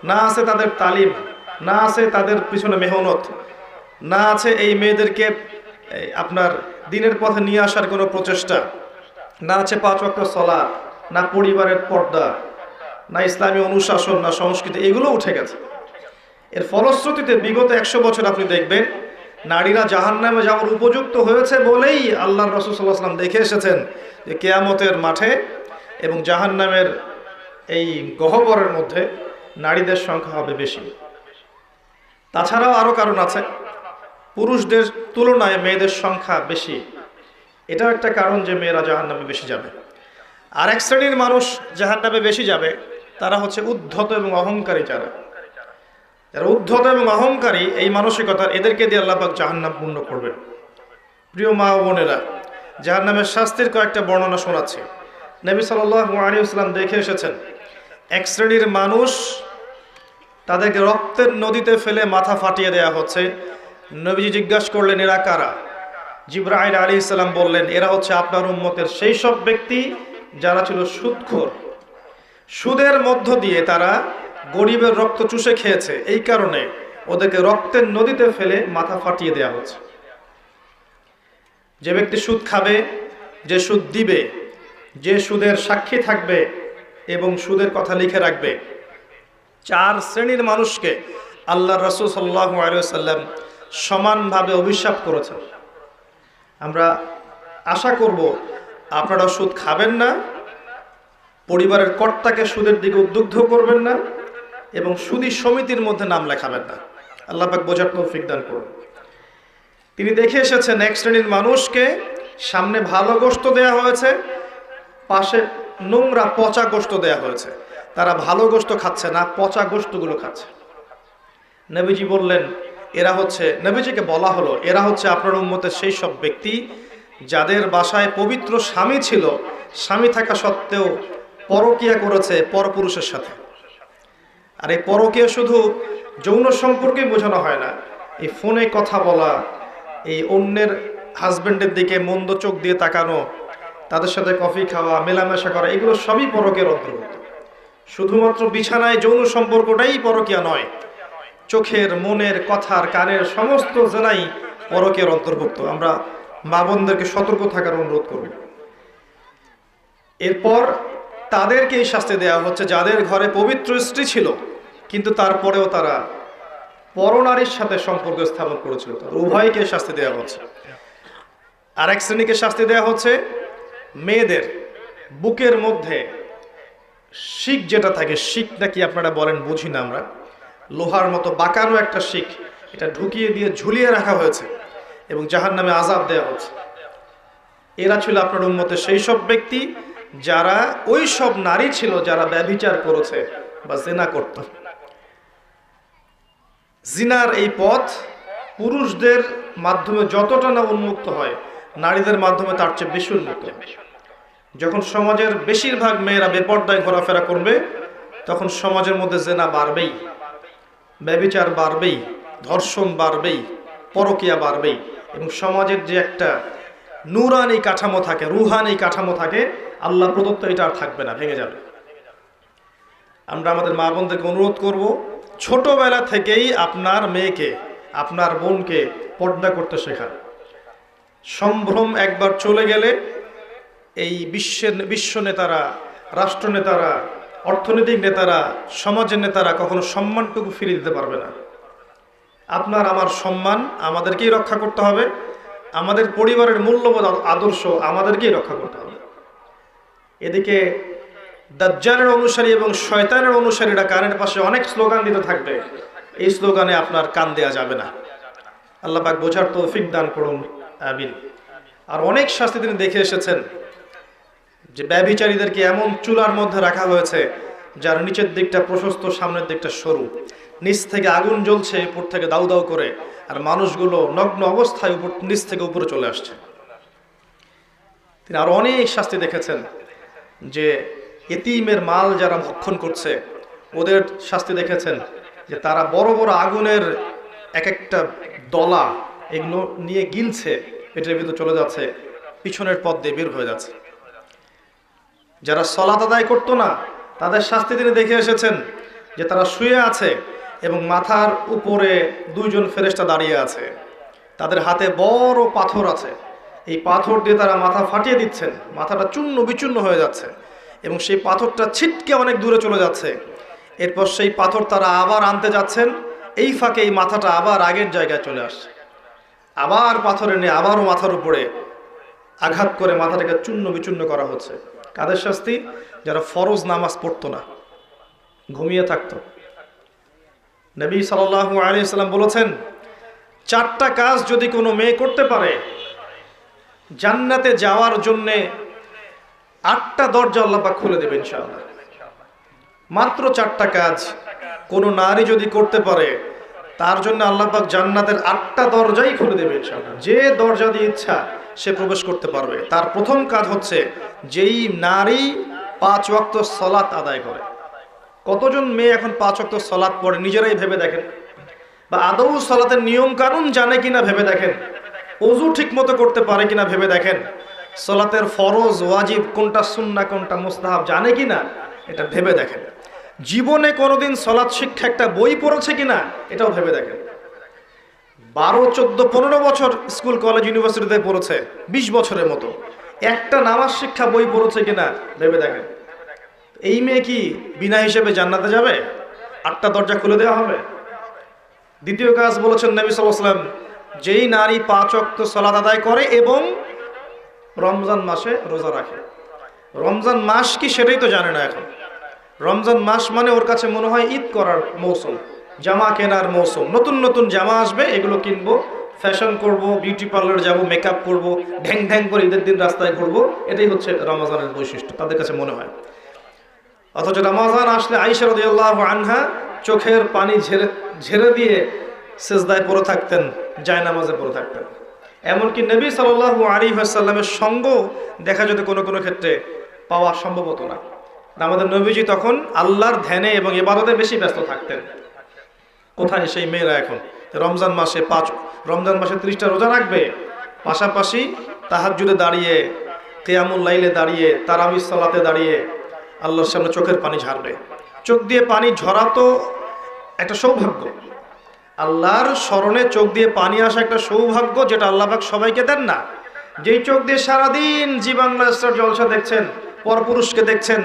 না আছে তাদের তালিম, না আছে তাদের পিছনে মেহনত, না আছে এই মেয়েদেরকে আপনার দিনের পথে নিয়ে আসার কোনো প্রচেষ্টা, না আছে 5 ওয়াক্ত সালাত, না পরিবারের পর্দা, না ইসলামী অনুশাসন, না সংস্কৃতি, এগুলো উঠে গেছে। এর ফলশ্রুতিতে বিগত 100 বছর আপনি দেখবেন নারীরা জাহান্নামে যাওয়ার উপযুক্ত হয়েছে বলেই আল্লাহর রাসূল সাল্লাল্লাহু আলাইহি ওয়াসাল্লাম দেখে এসেছেন যে কিয়ামতের মাঠে এবং জাহান্নামের এই গহ্বরের মধ্যে নারীদের সংখ্যা হবে বেশি। তাছাড়াও আরও কারণ আছে, পুরুষদের তুলনায় মেয়েদের সংখ্যা বেশি। এটাও একটা কারণ যে মেয়েরা জাহান্নামে বেশি যাবে। আর এক শ্রেণীর মানুষ জাহান্নামে বেশি যাবে, তারা হচ্ছে উদ্ধত এবং অহংকারী। যারা উদ্ধত এবং অহংকারী এই মানসিকতা, এদেরকে দিয়ে আল্লাহ পাক জাহান্নাম পূর্ণ করবেন। প্রিয় মা ও বোনেরা, জাহান্নামের শাস্তির কয়েকটা বর্ণনা শোনাচ্ছি। নবী সাল্লাল্লাহু আলাইহি ওয়াসাল্লাম দেখে এসেছেন এক শ্রেণীর মানুষ, তাদেরকে রক্তের নদীতে ফেলে মাথা ফাটিয়ে দেয়া হচ্ছে। নবীজি জিজ্ঞাসা করলেন, এরা কারা? জিবরাইল আলাইহিস সালাম বললেন, এরা হচ্ছে আপনার উম্মতের সেই সব ব্যক্তি যারা ছিল সুদখোর। সুদের মধ্য দিয়ে তারা গরিবের রক্ত চুষে খেয়েছে, এই কারণে ওদেরকে রক্তের নদীতে ফেলে মাথা ফাটিয়ে দেয়া হচ্ছে। যে ব্যক্তি সুদ খাবে, যে সুদ দিবে, যে সুদের সাক্ষী থাকবে এবং সুদের কথা লিখে রাখবে, 4 শ্রেণীর মানুষকে আল্লাহর রাসূল সাল্লাল্লাহু আলাইহি ওয়াসাল্লাম সমানভাবে অভিশাপ করেছেন। আমরা আশা করব আপনারা সুদ খাবেন না, পরিবারের কর্তাকে সুদের দিকে উদ্বুদ্ধ করবেন না এবং সুদী সমিতির মধ্যে নাম লেখাবেন না। আল্লাহ পাক বোঝার তৌফিক দান করুন। তিনি দেখে এসেছেন এক শ্রেণীর মানুষকে সামনে ভালো গোশত দেয়া হয়েছে, পাশে নোংরা পচা গোশত দেয়া হয়েছে। তারা ভালো গোশত খাচ্ছে না, পচা গোশতগুলো খাচ্ছে। নবীজি বললেন, এরা হচ্ছে, নবীজিকে বলা হলো, এরা হচ্ছে আপনার উম্মতের সেই সব ব্যক্তি যাদের বাসায় পবিত্র স্বামী ছিল, স্বামী থাকা সত্ত্বেও পরকীয়া করেছে পরপুরুষের সাথে। আর এই পরকীয়া শুধু যৌন সম্পর্কেই বোঝানো হয় না, এই ফোনে কথা বলা, এই অন্যের হাজবেন্ডের দিকে মন্দ চোখ দিয়ে তাকানো, তাদের সাথে কফি খাওয়া, মেলামেশা করা, এগুলো সবই পরকীয়ার অন্তর্ভুক্ত। শুধুমাত্র বিছানায় যৌন সম্পর্কটাই পরকীয়া নয়, চোখের, মনের, কথার, কানের সমস্ত জেনাই পরকীয়ার অন্তর্ভুক্ত। আমরা মা বোনদেরকে সতর্ক থাকার অনুরোধ করব। এরপর তাদেরকেই শাস্তি দেওয়া হচ্ছে যাদের ঘরে পবিত্র স্ত্রী ছিল কিন্তু তারপরেও তারা পরনারীর সাথে সম্পর্ক স্থাপন করেছিল, তাদের উভয়কে শাস্তি দেওয়া হচ্ছে। আর এক শ্রেণীকে শাস্তি দেওয়া হচ্ছে মেয়েদের বুকের মধ্যে শিক যেটা থাকে, শিক নাকি আপনারা বলেন বুঝি না আমরা, লোহার মতো বাঁকানো একটা শিক, এটা ঢুকিয়ে দিয়ে ঝুলিয়ে রাখা হয়েছে এবং জাহান্নামে আযাব দেওয়া হচ্ছে। এরা ছিল আপনার উম্মতের সেই সব ব্যক্তি যারা ওই সব নারী ছিল যারা ব্যভিচার করেছে বা জিনা করত। জিনার এই পথ পুরুষদের মাধ্যমে যতটা না উন্মুক্ত হয়, নারীদের মাধ্যমে তার চেয়ে বেশি উন্মুক্ত হয়। যখন সমাজের বেশিরভাগ মেয়েরা বেপর্দায় ঘোরাফেরা করবে, তখন সমাজের মধ্যে জিনা বাড়বেই, ব্যভিচার বাড়বেই, ধর্ষণ বাড়বেই, পরকীয়া বাড়বেই এবং সমাজের যে একটা নূরানি কাঠামো থাকে, রুহানি কাঠামো থাকে, আল্লাহ প্রদত্ত, এটা আর থাকবে না, ভেঙে যাবে। আমরা আমাদের মা বোনদেরকে অনুরোধ করব, ছোটবেলা থেকেই আপনার মেয়েকে, আপনার বোনকে পর্দা করতে শেখান। সম্ভ্রম একবার চলে গেলে এই বিশ্ব নেতারা, রাষ্ট্রনেতারা, অর্থনৈতিক নেতারা, সমাজের নেতারা কখনো সম্মানটুকু ফিরিয়ে দিতে পারবে না। আপনার আমার সম্মান আমাদেরকেই রক্ষা করতে হবে, আমাদের পরিবারের মূল্যবোধ আদর্শ আমাদেরকেই রক্ষা করতে হবে। এদিকে দাজ্জালের অনুসারী এবং শয়তানের অনুসারীরা কানের পাশে অনেক স্লোগান দিতে থাকবে, এই স্লোগানে আপনার কান দেয়া যাবে না। আল্লাহ পাক বোঝার তৌফিক দান করুন, আমিন। আর অনেক শাস্তি তিনি দেখে এসেছেন যে ব্যভিচারীদেরকে এমন চুলার মধ্যে রাখা হয়েছে যার নিচের দিকটা প্রশস্ত, সামনের দিকটা সরু, নিচ থেকে আগুন জ্বলছে, উপর থেকে দাউ দাউ করে, আর মানুষগুলো নগ্ন অবস্থায় নিচ থেকে উপরে চলে আসছে। তিনি আরো অনেক শাস্তি দেখেছেন যে এতিমের মাল যারা ভক্ষণ করছে ওদের শাস্তি দেখেছেন, যে তারা বড় বড় আগুনের এক একটা দলা এগুলো নিয়ে গিলছে, পেটের ভিতরে চলে যাচ্ছে, পিছনের পথ দিয়ে বের হয়ে যাচ্ছে। যারা সালাত আদায় করতো না তাদের শাস্তি তিনি দেখে এসেছেন, যে তারা শুয়ে আছে এবং মাথার উপরে দুইজন ফেরেশতা দাঁড়িয়ে আছে, তাদের হাতে বড় পাথর আছে, এই পাথর দিয়ে তারা মাথা ফাটিয়ে দিচ্ছেন, মাথাটা চূর্ণ বিচূর্ণ হয়ে যাচ্ছে এবং সেই পাথরটা ছিটকে অনেক দূরে চলে যাচ্ছে। এরপর সেই পাথর তারা আবার আনতে যাচ্ছেন, এই ফাঁকে এই মাথাটা আবার আগের জায়গায় চলে আসছে, আবার পাথর এনে আবারও মাথার উপরে আঘাত করে মাথাটাকে চূর্ণ বিচূর্ণ করা হচ্ছে। কাদের শাস্তি? যারা ফরজ নামাজ পড়তো না, ঘুমিয়ে থাকতো। নবী সাল্লাল্লাহু আলাইহি ওয়াসাল্লাম বলেছেন, 4টা কাজ যদি কোনো মেয়ে করতে পারে জান্নাতে যাওয়ার জন্য 8টা দরজা আল্লাহ পাক খুলে দেবেন ইনশাআল্লাহ। মাত্র 4টা কাজ কোনো নারী যদি করতে পারে তার জন্য আল্লাহ পাক জান্নাতের 8টা দরজাই খুলে দেবে ইনশাআল্লাহ। যে দরজা দিয়ে ইচ্ছা সে প্রবেশ করতে পারবে। তার প্রথম কাজ হচ্ছে, যেই নারী 5 ওয়াক্ত সালাত আদায় করে। কতজন মেয়ে এখন 5 ওয়াক্ত সালাত পড়ে নিজেরাই ভেবে দেখেন, বা আদৌ সালাতের নিয়ম কানুন জানে কিনা ভেবে দেখেন, ওযু ঠিক মতো করতে পারে কিনা ভেবে দেখেন, সালাতের ফরজ ওয়াজিব কোনটা, সুন্নাহ কোনটা, মুস্তাহাব জানে কিনা এটা ভেবে দেখেন। জীবনে কোনোদিন সালাত শিক্ষা একটা বই পড়েছে কিনা এটাও ভেবে দেখেন। 12, 14, 15 বছর স্কুল কলেজ ইউনিভার্সিটিতে পড়েছে, 20 বছরের মতো, একটা নামাজ শিক্ষা বই পড়েছে কিনা ভেবে দেখেন। এই মেয়ে কি বিনা হিসেবে জান্নাতে যাবে? 8টা দরজা খুলে দেওয়া হবে। দ্বিতীয় কাজ বলেছেন নবী সাল্লাল্লাহু আলাইহি ওয়াসাল্লাম, যেই নারী 5 ওয়াক্ত সালাত আদায় করে এবং রমজান মাসে রোজা রাখে। রমজান মাস কি সেটাই তো জানে না এখন। রমজান মাস মানে ওর কাছে মনে হয় ঈদ করার মৌসুম, জামা কেনার মৌসুম, নতুন নতুন জামা আসবে, এগুলো কিনবো, ফ্যাশন করব, বিউটি পার্লার যাব, মেকআপ করব, ঢ্যাং ঢ্যাং করে ঈদের দিন রাস্তায় ঘুরবো, এটাই হচ্ছে রমজানের বৈশিষ্ট্য তাদের কাছে মনে হয়। অথচ রমজান আসলে আয়েশা রাদিয়াল্লাহু আনহা চোখের পানি ঝেড়ে দিয়ে সিজদায় পড়ে থাকতেন, জায়নামাজে পড়ে থাকতেন। এমনকি নবী সাল্লাল্লাহু আলাইহি ওয়াসাল্লামের সঙ্গ দেখা যেত কোনো কোনো ক্ষেত্রে পাওয়া সম্ভব হতো না। আমাদের নবীজি তখন আল্লাহর ধ্যানে এবং ইবাদতে বেশি ব্যস্ত থাকতেন। কোথায় সেই মেয়েরা এখন রমজান মাসে 30টা রোজা রাখবে, পাশাপাশি তাহাজ্জুদে দাঁড়িয়ে, কিয়ামুল লাইলে দাঁড়িয়ে, তারাবির সালাতে দাঁড়িয়ে আল্লাহর সামনে চোখের পানি ঝারবে। চোখ দিয়ে পানি ঝরা তো একটা সৌভাগ্য, আল্লাহর স্মরণে চোখ দিয়ে পানি আসা একটা সৌভাগ্য, যেটা আল্লাহ পাক সবাইকে দেন না। যেই চোখ দিয়ে সারাদিন জি বাংলা স্টার জলসা দেখছেন, পরপুরুষকে দেখছেন,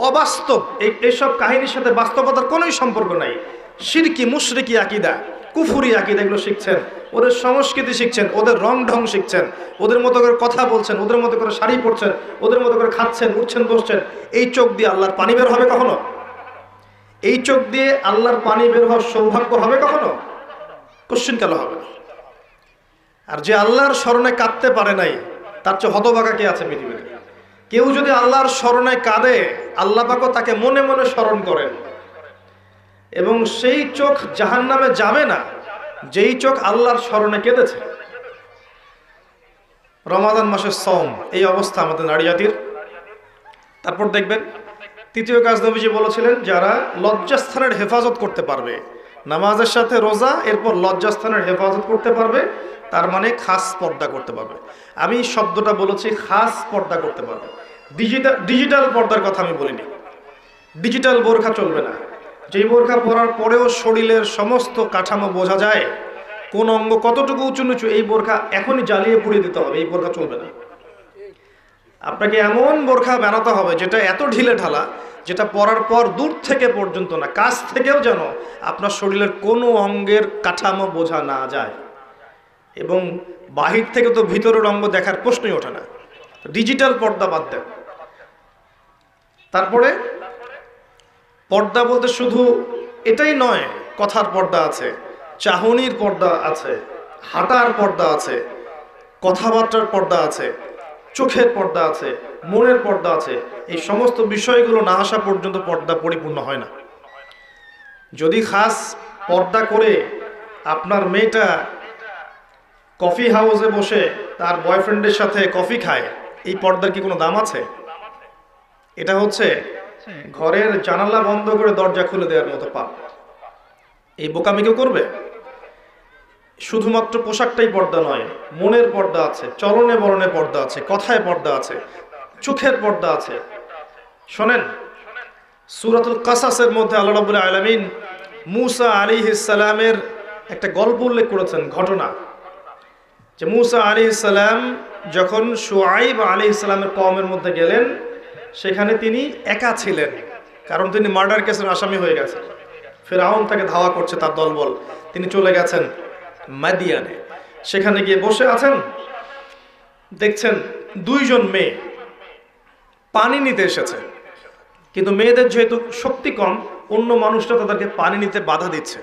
অবাস্তব এইসব কাহিনীর সাথে বাস্তবতার কোনোই সম্পর্ক নাই। শিরকি, মুশরিকি আকীদা, কুফুরি আকীদা এগুলো শিখছেন, ওদের সংস্কৃতি শিখছেন, ওদের রং ঢং শিখছেন, ওদের মতো করে কথা বলছেন, ওদের মতো করে শাড়ি পরছেন, ওদের মতো করে খাচ্ছেন, উঠছেন, বসছেন। এই চোখ দিয়ে আল্লাহর পানি বের হবে কখনো? এই চোখ দিয়ে আল্লাহর পানি বের হওয়ার সৌভাগ্য হবে কখনো? কোশ্চিন কালো হবে না। আর যে আল্লাহর স্মরণে কাঁদতে পারে নাই তার চেয়ে হতভাগা কে আছে পৃথিবীতে? কেউ যদি আল্লাহর স্মরণে কাঁদে, আল্লাহ পাকও তাকে মনে মনে স্মরণ করেন, এবং সেই চোখ জাহান্নামে যাবে না যেই চোখ আল্লাহর স্মরণে কেঁদেছে। রমাদান মাসের সওম, এই অবস্থা আমাদের নারী জাতির। তারপর দেখবেন তৃতীয় কাজ নবীজি বলেছিলেন, যারা লজ্জাস্থানের হেফাজত করতে পারবে, নামাজের সাথে রোজা, এরপর লজ্জাস্থানের হেফাজত করতে পারবে, তার মানে খাস পর্দা করতে পারবে। আমি শব্দটা বলেছি খাস পর্দা করতে পারবে, ডিজিটাল পর্দার কথা আমি বলিনি। ডিজিটাল বোরখা চলবে না। যেই বোরখা পরার পরেও শরীরের সমস্ত কাঠামো বোঝা যায়, কোন অঙ্গ কতটুকু উঁচু নিচু, এই বোরখা এখনই জ্বালিয়ে পুড়িয়ে দিতে হবে, এই বোরখা চলবে না। আপনাকে এমন বোরখা বানাতে হবে যেটা এত ঢিলে ঢালা যেটা পরার পর দূর থেকে পর্যন্ত না, কাছ থেকেও যেন আপনার শরীরের কোনো অঙ্গের কাঠামো বোঝা না যায়, এবং বাহির থেকে তো ভিতরের অঙ্গ দেখার প্রশ্নই ওঠে না। ডিজিটাল পর্দা বাদ দেন। তারপরে পর্দা বলতে শুধু এটাই নয়, কথার পর্দা আছে, চাহনির পর্দা আছে, হাঁটার পর্দা আছে, কথাবার্তার পর্দা আছে, চোখের পর্দা আছে, মনের পর্দা আছে। এই সমস্ত বিষয়গুলো না আসা পর্যন্ত পর্দা পরিপূর্ণ হয় না। যদি খাস পর্দা করে আপনার মেয়েটা কফি হাউসে বসে তার বয়ফ্রেন্ডের সাথে কফি খায়, এই পর্দার কি কোনো দাম আছে? এটা হচ্ছে ঘরের জানালা বন্ধ করে দরজা খুলে দেওয়ার মতো পাপ। এই বোকামি কেউ করবে? শুধুমাত্র পোশাকটাই পর্দা নয়, মনের পর্দা আছে, চলনে বলনে পর্দা আছে, কথায় পর্দা আছে, চোখের পর্দা আছে। শোনেন, সূরাতুল কাসাসের মধ্যে আল্লাহ রাব্বুল আলামিন মূসা আলাইহিস সালামের একটা গল্প উল্লেখ করেছেন, ঘটনা, যে মূসা আলাইহিস সালাম যখন শুআইব আলাইহিস সালামের কওমের মধ্যে গেলেন, সেখানে তিনি একা ছিলেন, কারণ তিনি মার্ডার কেসের আসামি হয়ে গেছেন। ফিরআউন তাকে ধাওয়া করছে, তার দলবল। তিনি চলে গেছেন মাদিয়ানে। সেখানে গিয়ে বসে আছেন, দেখছেন দুইজন মেয়ে পানি নিতে এসেছে, কিন্তু মেয়েদের যেহেতু শক্তি কম, অন্য মানুষটা তাদেরকে পানি নিতে বাধা দিচ্ছে।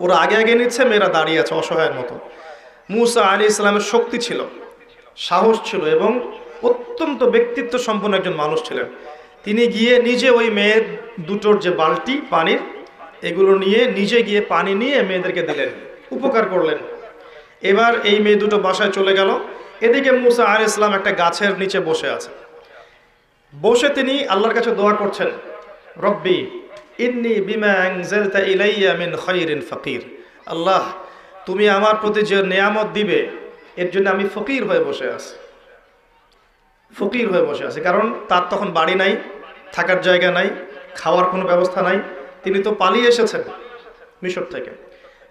ওরা আগে আগে নিচ্ছে, মেয়েরা দাঁড়িয়ে আছে অসহায়ের মতো। মূসা আলাইহিস সালামের শক্তি ছিল, সাহস ছিল, এবং অত্যন্ত ব্যক্তিত্ব সম্পন্ন একজন মানুষ ছিলেন। তিনি গিয়ে নিজে ওই মেয়ের দুটোর যে বালতি পানির, এগুলো নিয়ে নিজে গিয়ে পানি নিয়ে মেয়েদেরকে দিলেন, উপকার করলেন। এবার এই মেয়ে দুটো বাসায় চলে গেল। এদিকে মূসা আলাইহিস সালাম একটা গাছের নিচে বসে আছে। বসে তিনি আল্লাহর কাছে দোয়া করছেন, রব্বি ইন্নী বিমা আনজালতা ইলাইয়া মিন খায়রিন ফাকির। আল্লাহ, তুমি আমার প্রতি যে নিয়ামত দিবে, এর জন্য আমি ফকির হয়ে বসে আছি। ফকির হয়ে বসে আছে, কারণ তার তখন বাড়ি নাই, থাকার জায়গা নাই, খাওয়ার কোনো ব্যবস্থা নাই। তিনি তো পালিয়ে এসেছেন মিশর থেকে।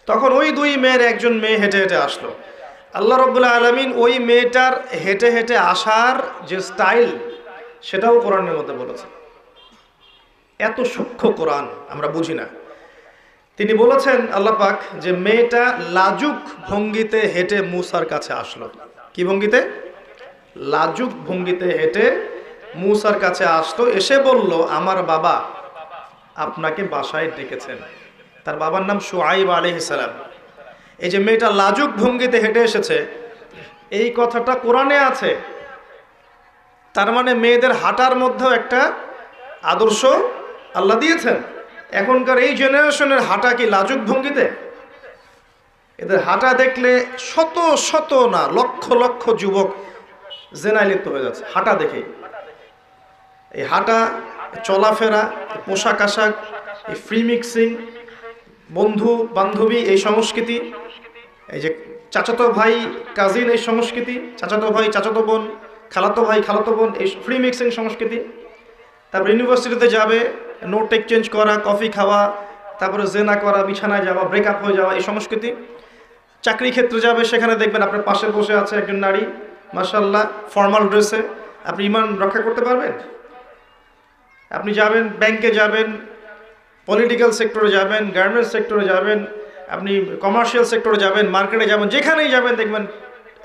তখন ওই দুই মেয়ের একজন মেয়ে হেঁটে হেঁটে আসলো। আল্লাহ রাব্বুল আলামিন ওই মেয়েটার হেঁটে হেঁটে আসার যে স্টাইল, সেটাও কোরআনের মধ্যে বলেছেন। এত সূক্ষ্ম কোরআন আমরা বুঝি না। তিনি বলেছেন আল্লাহ পাক যে মেয়েটা লাজুক ভঙ্গিতে হেঁটে মূসার কাছে আসলো। কি ভঙ্গিতে? লাজুক ভঙ্গিতে হেঁটে মূসার কাছে আসলো, এসে বলল, আমার বাবা আপনাকে বাসায় ডেকেছেন। তার বাবার নাম শুআইব আলাইহিস সালাম। এই যে মেয়েটা লাজুক ভঙ্গিতে হেঁটে এসেছে, এই কথাটা কোরআনে আছে। তার মানে মেয়েদের হাঁটার মধ্যেও একটা আদর্শ আল্লাহ দিয়েছেন। এখনকার এই জেনারেশনের হাঁটা কি লাজুক ভঙ্গিতে? এদের হাঁটা দেখলে শত শত না লক্ষ লক্ষ যুবক জেনায় লিপ্ত হয়ে যাচ্ছে হাঁটা দেখেই। এই হাঁটা, চলাফেরা, পোশাক আশাক, এই ফ্রি মিক্সিং, বন্ধু বান্ধবী এই সংস্কৃতি, এই যে চাচাতো ভাই কাজিন এই সংস্কৃতি, চাচাতো ভাই চাচাতো বোন, খালাতো ভাই খালাতো বোন, এই ফ্রি মিক্সিং সংস্কৃতি। তারপর ইউনিভার্সিটিতে যাবে, নোট এক্সচেঞ্জ করা, কফি খাওয়া, তারপরে জেনা করা, বিছানায় যাওয়া, ব্রেকআপ হয়ে যাওয়া, এই সংস্কৃতি। চাকরি ক্ষেত্রে যাবে, সেখানে দেখবেন আপনার পাশে বসে আছে একজন নারী, মাশাআল্লাহ ফর্মাল ড্রেসে। আপনি ইমান রক্ষা করতে পারবেন? আপনি যাবেন, ব্যাংকে যাবেন, পলিটিক্যাল সেক্টরে যাবেন, গার্মেন্টস সেক্টরে যাবেন, আপনি কমার্শিয়াল সেক্টরে যাবেন, মার্কেটে যাবেন, যেখানেই যাবেন দেখবেন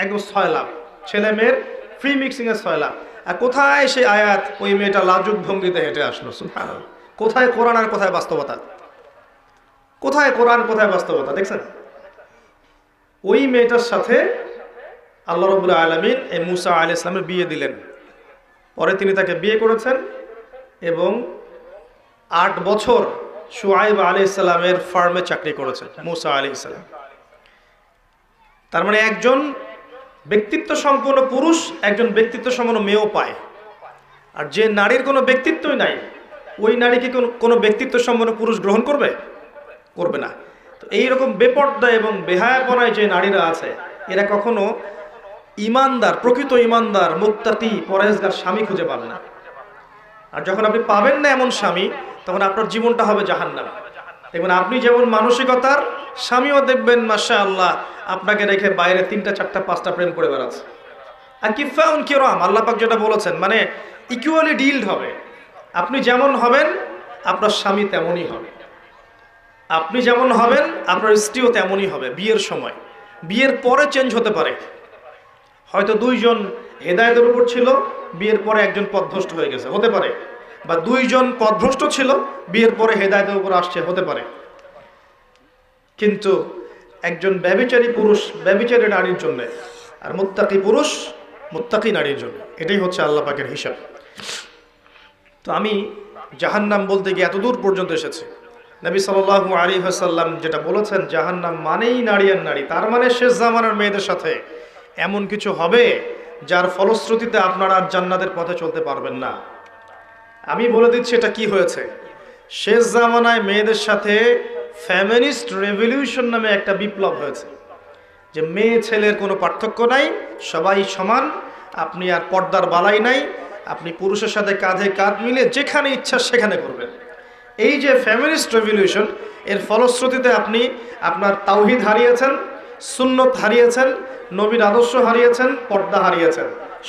একদম ছয়লাভ, ছেলে মেয়ের ফ্রি মিক্সিংয়ের ছয়লাভ। আর কোথায় সেই আয়াত, ওই মেয়েটা লাজুক ভঙ্গিতে হেঁটে আসলো? সুবহানাল্লাহ। কোথায় কোরআন আর কোথায় বাস্তবতা? কোথায় কোরআন, কোথায় বাস্তবতা? দেখছেন, ওই মেয়েটার সাথে আল্লাহ রাব্বুল আলামিন এই মূসা আলাইহিস সালামের বিয়ে দিলেন। পরে তিনি তাকে বিয়ে করেছেন এবং 8 বছর শুআইব আলাইহিস সালামের ফার্মে চাকরি করেছেন মূসা আলাইহিস সালাম। তার মানে একজন ব্যক্তিত্ব সম্পন্ন পুরুষ একজন ব্যক্তিত্ব সম্পন্ন মেয়েও পায়। আর যে নারীর কোনো ব্যক্তিত্বই নাই, ওই নারীকে কোনো ব্যক্তিত্ব সম্পন্ন পুরুষ গ্রহণ করবে? করবে না। তো এইরকম বেপর্দা এবং বেহায়াপনায় যে নারীরা আছে, এরা কখনো ইমানদার, প্রকৃত ইমানদার, মুত্তাকি, পরহেজগার স্বামী খুঁজে পাবে না। আর যখন আপনি পাবেন না এমন স্বামী, তখন আপনার জীবনটা হবে জাহান্নাম। দেখবেন আপনি যেমন মানসিকতার, স্বামীও দেখবেন মাশাআল্লাহ আপনাকে রেখে বাইরে 3টা 4টা 5টা প্রেম করে বেড়াচ্ছে। আর কিফাউন কিরাম, আল্লাহ পাক যেটা বলেছেন, মানে ইকুয়ালি ডিলড হবে। আপনি যেমন হবেন আপনার স্বামী তেমনই হবে। আপনি যেমন হবেন আপনার স্ত্রীও তেমনই হবে। বিয়ের সময়, বিয়ের পরে চেঞ্জ হতে পারে। হয়তো দুইজন হেদায়েতের উপর ছিল, বিয়ের পরে একজন পথভ্রষ্ট হয়ে গেছে, হতে পারে। বা দুইজন পথভ্রষ্ট ছিল, বিয়ের পরে হেদায়েতের উপর আসছে, হতে পারে। কিন্তু একজন ব্যভিচারী পুরুষ ব্যভিচারী নারীর জন্য, আর মুত্তাকি পুরুষ মুত্তাকি নারীর জন্য। এটাই হচ্ছে আল্লাহ পাকের হিসাব। তো আমি জাহান্নাম বলতে গিয়ে এতদূর পর্যন্ত এসেছি। নবী সাল্লাল্লাহু আলাইহি ওয়াসাল্লাম যেটা বলেছেন, জাহান্নাম মানেই নারী আর নারী, তার মানে শেষ জামানার মেয়েদের সাথে এমন কিছু হবে যার ফলশ্রুতিতে আপনারা আর জান্নাতের পথে চলতে পারবেন না। আমি বলে দিচ্ছি এটা কি হয়েছে। শেষ জামানায় মেয়েদের সাথে ফেমিনিস্ট রেভলিউশন নামে একটা বিপ্লব হয়েছে, যে মেয়ে ছেলের কোনো পার্থক্য নাই, সবাই সমান, আপনি আর পর্দার বালাই নাই, আপনি পুরুষের সাথে কাঁধে কাঁধ মিলে যেখানে ইচ্ছা সেখানে করবেন। এই যে ফেমিনিস্ট রেভলিউশন, এর ফলশ্রুতিতে আপনি আপনার তাওহীদ হারিয়েছেন, সুন্নত হারিয়েছেন, নবীর আদর্শ হারিয়েছেন, পর্দা হারিয়েছেন,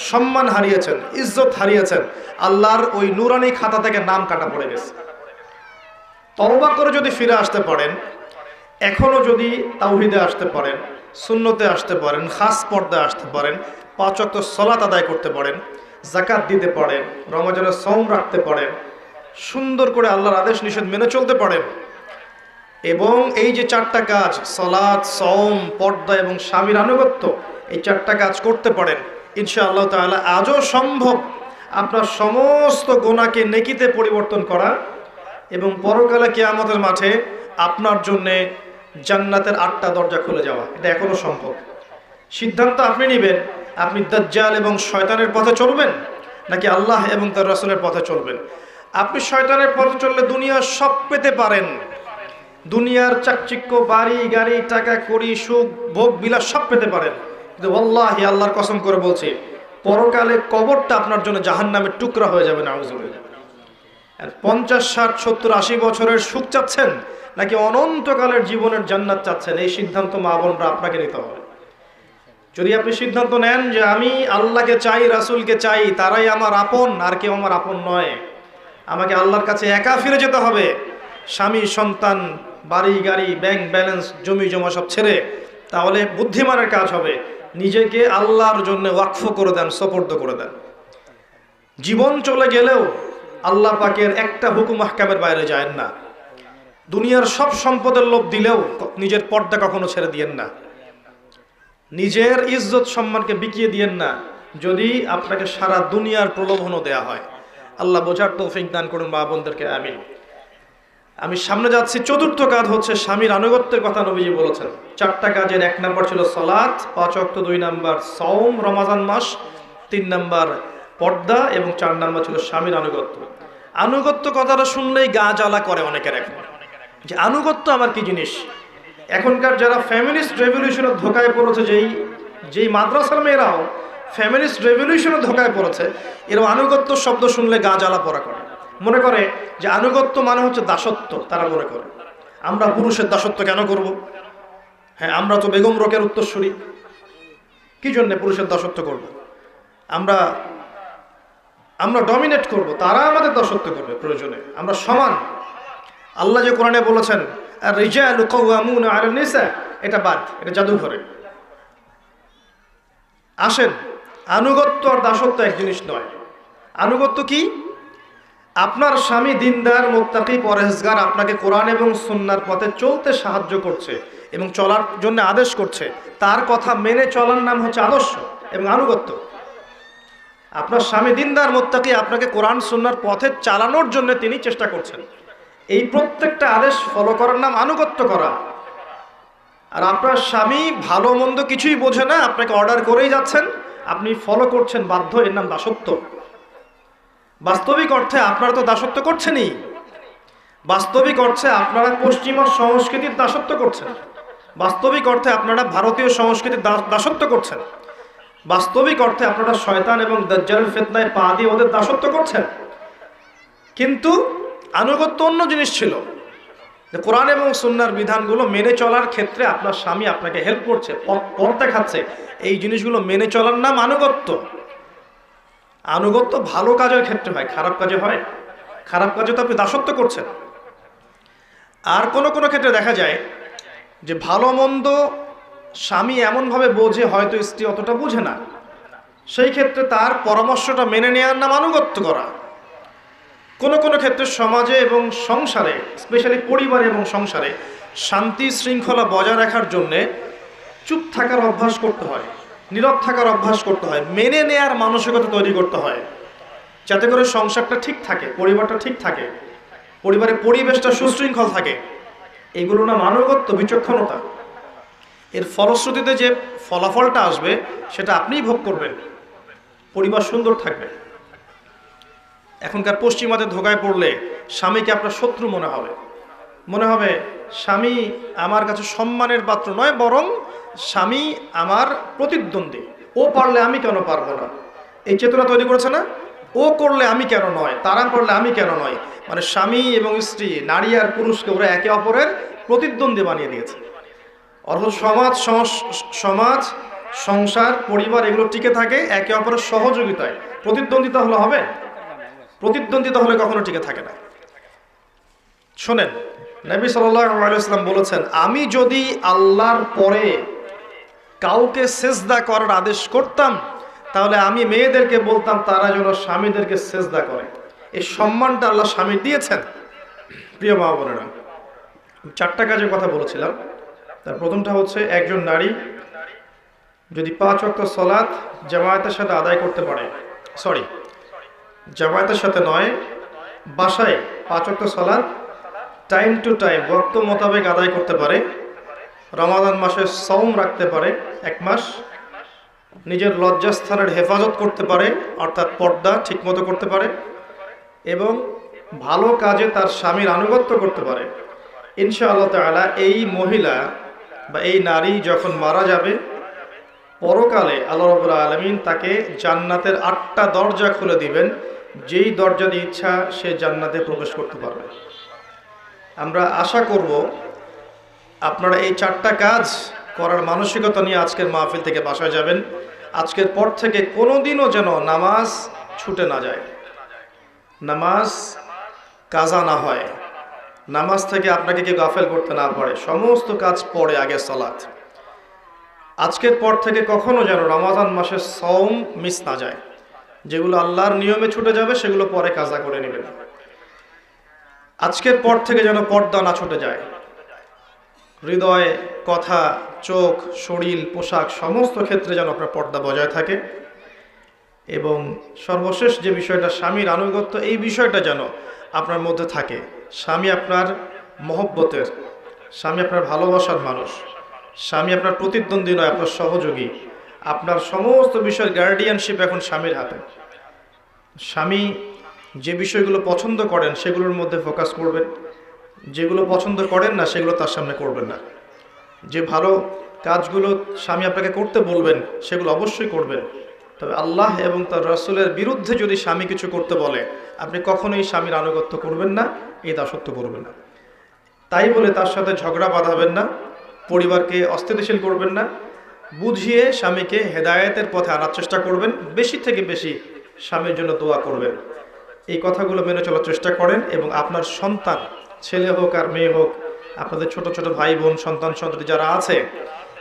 সম্মান হারিয়েছেন, ইজ্জত হারিয়েছেন, আল্লাহর ওই নুরানি খাতা থেকে নাম কাটা পড়ে গেছে। তওবা করে যদি ফিরে আসতে পারেন, এখনো যদি তাওহীদে আসতে পারেন, সুন্নতে আসতে পারেন, খাস পর্দায় আসতে পারেন, 5 ওয়াক্ত সালাত আদায় করতে পারেন, যাকাত দিতে পারেন, রমজানের সওম রাখতে পারেন, সুন্দর করে আল্লাহর আদেশ নিষেধ মেনে চলতে পারেন, এবং এই যে 4টা কাজ, সালাত, সওম, পর্দা এবং স্বামীর আনুগত্য, এই 4টা কাজ করতে পারেন, ইনশাআল্লাহ তাআলা আজও সম্ভব আপনার সমস্ত গুনাহকে নেকিতে পরিবর্তন করা, এবং পরকালে কিয়ামতের মাঠে আপনার জন্যে জান্নাতের 8টা দরজা খুলে যাওয়া। এটা এখনো সম্ভব। সিদ্ধান্ত আপনি নেবেন, আপনি দাজ্জাল এবং শয়তানের পথে চলবেন নাকি আল্লাহ এবং তার রাসূলের পথে চলবেন। আপনি শয়তানের পথে চললে দুনিয়ার সব পেতে পারেন, দুনিয়ার চাকচিক্য, বাড়ি গাড়ি, টাকা কড়ি, সুখ ভোগ বিলাস সব পেতে পারেন, কিন্তু ওয়াল্লাহি আল্লাহর কসম করে বলছি, পরকালে কবরটা আপনার জন্য জাহান্নামের টুকরা হয়ে যাবে। নাউযুবিল্লাহ। আর 50, 60, 70, 80 বছরের সুখ চাচ্ছেন নাকি অনন্তকালের জীবনের জান্নাত চাচ্ছেন, এই সিদ্ধান্ত মা বোনরা আপনাকে নিতে হবে। যদি আপনি সিদ্ধান্ত নেন যে আমি আল্লাহকে চাই, রাসূলকে চাই, তারাই আমার আপন, আর কেউ আমার আপন নয়, আমাকে আল্লাহর কাছে একা ফিরে যেতে হবে, স্বামী সন্তান বাড়ি গাড়ি ব্যাংক ব্যালেন্স জমি জমা সব ছেড়ে, তাহলে বুদ্ধিমানের কাজ হবে নিজেকে আল্লাহর জন্য ওয়াকফ করে দেন, সুপর্দ করে দেন। জীবন চলে গেলেও আল্লাহ পাকের একটা হুকুম আহকামের বাইরে যায়েন না। দুনিয়ার সব সম্পদের লোভ দিলেও নিজের পর্দা কখনো ছেড়ে দিয়েন না, নিজের ইজ্জত সম্মানকে বিকিয়ে দিয়েন না, যদি আপনাকে সারা দুনিয়ার প্রলোভনও দেয়া হয়। আল্লাহ বোঝার তৌফিক দান করুন মা বোনদেরকে, আমিন। আমি সামনে যাচ্ছি। 4র্থ কাজ হচ্ছে স্বামীর আনুগত্যের কথা নবীজি বলেছেন। 4টা কাজের 1 নাম্বার ছিল সালাত, 5 ওয়াক্ত, 2 নাম্বার সওম রমাজান মাস, 3 নাম্বার পর্দা, এবং 4 নাম্বার ছিল স্বামীর আনুগত্য। আনুগত্য কথাটা শুনলেই গা জ্বালা করে অনেকের, এখন যে আনুগত্য আমার কি জিনিস। এখনকার যারা ফ্যামিলিস্ট রেভলিউশনের ধোকায় পড়েছে, যেই মাদ্রাসার মেয়েরাও ফ্যামিলিস্ট রেভলিউশনের ধোকায় পড়েছে, এরকম আনুগত্য শব্দ শুনলে গা জ্বালা পড়া করে, মনে করে যে আনুগত্য মানে হচ্ছে দাসত্ব। তারা মনে করে আমরা পুরুষের দাসত্ব কেন করব? হ্যাঁ, আমরা তো বেগম রোকের উত্তরসূরি, কি জন্য পুরুষের দাসত্ব করব? আমরা ডমিনেট করব, তারা আমাদের দাসত্ব করবে প্রয়োজনে, আমরা সমান। আল্লাহ যে কোরআনে বলেছেন আর রিজালু কাওয়ামুনা আলান নিসা, এটা বাদ, এটা জাদুঘরে। আসেন, আনুগত্য আর দাসত্ব এক জিনিস নয়। আনুগত্য কি? আপনার স্বামী দিনদার, মুত্তাকি, পরহেজগার, আপনাকে কোরআন এবং সুন্নাহর পথে চলতে সাহায্য করছে এবং চলার জন্য আদেশ করছে, তার কথা মেনে চলার নাম হচ্ছে আদর্শ এবং আনুগত্য। আপনার স্বামী দিনদার, মুত্তাকি, আপনাকে কোরআন সুন্নাহর পথে চালানোর জন্য তিনি চেষ্টা করছেন, এই প্রত্যেকটা আদেশ ফলো করার নাম আনুগত্য করা। আর আপনার স্বামী ভালো মন্দ কিছুই বোঝে না, আপনাকে অর্ডার করেই যাচ্ছেন, আপনি ফলো করছেন বাধ্য, এর নাম দাসত্ব। বাস্তবিক অর্থে আপনারা তো দাসত্ব করছেনই, বাস্তবিক অর্থে আপনারা পশ্চিমা সংস্কৃতির দাসত্ব করছেন, বাস্তবিক অর্থে আপনারা ভারতীয় সংস্কৃতির দাসত্ব করছেন, বাস্তবিক অর্থে আপনারা শয়তান এবং দাজ্জালের ফিতনায় পা দিয়ে ওদের দাসত্ব করছেন। কিন্তু আনুগত্য অন্য জিনিস ছিল, যে কোরআন এবং সুন্নাহর বিধানগুলো মেনে চলার ক্ষেত্রে আপনার স্বামী আপনাকে হেল্প করছে, পথ দেখাচ্ছে, এই জিনিসগুলো মেনে চলার নাম আনুগত্য। আনুগত্য ভালো কাজের ক্ষেত্রে হয়, খারাপ কাজে হয়? খারাপ কাজে তো আপনি দাসত্ব করছেন। আর কোনো কোনো ক্ষেত্রে দেখা যায় যে ভালো মন্দ স্বামী এমনভাবে বোঝে হয়তো স্ত্রী অতটা বুঝে না, সেই ক্ষেত্রে তার পরামর্শটা মেনে নেওয়ার নাম আনুগত্য করা। কোনো কোনো ক্ষেত্রে সমাজে এবং সংসারে, স্পেশালি পরিবারে এবং সংসারে শান্তি শৃঙ্খলা বজায় রাখার জন্যে চুপ থাকার অভ্যাস করতে হয়, নীরব থাকার অভ্যাস করতে হয়, মেনে নেয়ার মানসিকতা তৈরি করতে হয়, যাতে করে সংসারটা ঠিক থাকে, পরিবারটা ঠিক থাকে, পরিবারের পরিবেশটা সুশৃঙ্খল থাকে। এগুলো না আনুগত্য, বিচক্ষণতা। এর ফলশ্রুতিতে যে ফলাফলটা আসবে সেটা আপনিই ভোগ করবেন, পরিবার সুন্দর থাকবে। এখনকার পশ্চিমাদের ধোকায় পড়লে স্বামীকে আপনার শত্রু মনে হবে স্বামী আমার কাছে সম্মানের পাত্র নয়, বরং স্বামী আমার প্রতিদ্বন্দ্বী, ও পারলে আমি কেন পারবো না, এই চেতনা তৈরি করেছে না? ও করলে আমি কেন নয়, তারা করলে আমি কেন নয়, মানে স্বামী এবং স্ত্রী, নারী আর পুরুষকে ওরা একে অপরের প্রতিদ্বন্দ্বী বানিয়ে দিয়েছে। অর্থাৎ সমাজ, সংসার, পরিবার এগুলো টিকে থাকে একে অপরের সহযোগিতায়। প্রতিদ্বন্দ্বিতা হলে হবে? প্রতিদ্বন্দ্বিতা হলে কখনো টিকে থাকে না। শোনেন, নবী সাল্লাল্লাহু আলাইহি ওয়াসাল্লাম বলেছেন, আমি যদি আল্লাহর পরে কাউকে সেজদা করার আদেশ করতাম, তাহলে আমি মেয়েদেরকে বলতাম তারা যেন স্বামীদেরকে সেজদা করে। এই সম্মানটা আল্লাহ স্বামী দিয়েছেন। প্রিয় মা বোনেরা, 4টা কাজের কথা বলেছিলাম। তার প্রথমটা হচ্ছে, একজন নারী যদি 5 ওয়াক্ত সালাত জামায়াতের সাথে আদায় করতে পারে, জামায়াতের সাথে নয়, বাসায় 5 ওয়াক্ত সালাত টাইম টু টাইম ওয়াক্ত মোতাবেক আদায় করতে পারে, রমাদান মাসে সওম রাখতে পারে 1 মাস, নিজের লজ্জাস্থানের হেফাজত করতে পারে, অর্থাৎ পর্দা ঠিকমতো করতে পারে, এবং ভালো কাজে তার স্বামীর আনুগত্য করতে পারে, ইনশাআল্লাহ তাআলা এই মহিলা বা এই নারী যখন মারা যাবে, পরকালে আল্লাহ রাব্বুল আলামিন তাকে জান্নাতের 8টা দরজা খুলে দিবেন, যেই দরজা দিয়ে ইচ্ছা সে জান্নাতে প্রবেশ করতে পারবে। আমরা আশা করব আপনারা এই 4টা কাজ করার মানসিকতা নিয়ে আজকের মাহফিল থেকে বাসায় যাবেন। আজকের পর থেকে কোনোদিনও যেন নামাজ ছুটে না যায়, নামাজ কাজা না হয়, নামাজ থেকে আপনাকে কেউ গাফেল করতে না পারে, সমস্ত কাজ পড়ে আগে সালাত। আজকের পর থেকে কখনো যেন রমাদান মাসের সওম মিস না যায়, যেগুলো আল্লাহর নিয়মে ছুটে যাবে সেগুলো পরে কাজা করে নেবেন। আজকের পর থেকে যেন পর্দা না ছুটে যায়, হৃদয়, কথা, চোখ, শরীর, পোশাক সমস্ত ক্ষেত্রে যেন আপনার পর্দা বজায় থাকে। এবং সর্বশেষ যে বিষয়টা, স্বামীর আনুগত্য, এই বিষয়টা যেন আপনার মধ্যে থাকে। স্বামী আপনার মহব্বতের, স্বামী আপনার ভালোবাসার মানুষ, স্বামী আপনার প্রতিদ্বন্দ্বী নয়, আপনার সহযোগী। আপনার সমস্ত বিষয়ের গার্ডিয়ানশিপ এখন স্বামীর হাতে। স্বামী যে বিষয়গুলো পছন্দ করেন সেগুলোর মধ্যে ফোকাস করবেন, যেগুলো পছন্দ করেন না সেগুলো তার সামনে করবেন না। যে ভালো কাজগুলো স্বামী আপনাকে করতে বলবেন সেগুলো অবশ্যই করবেন, তবে আল্লাহ এবং তার রাসূলের বিরুদ্ধে যদি স্বামী কিছু করতে বলে আপনি কখনোই স্বামীর আনুগত্য করবেন না, এই দাসত্ব করবেন না। তাই বলে তার সাথে ঝগড়া বাঁধাবেন না, পরিবারকে অস্থিতিশীল করবেন না, বুঝিয়ে স্বামীকে হেদায়েতের পথে আনার চেষ্টা করবেন, বেশি থেকে বেশি স্বামীর জন্য দোয়া করবেন। এই কথাগুলো মেনে চলার চেষ্টা করেন এবং আপনার সন্তান, ছেলে হোক আর মেয়ে হোক, আপনাদের ছোট ছোট ভাই বোন, সন্তান সন্ততি যারা আছে,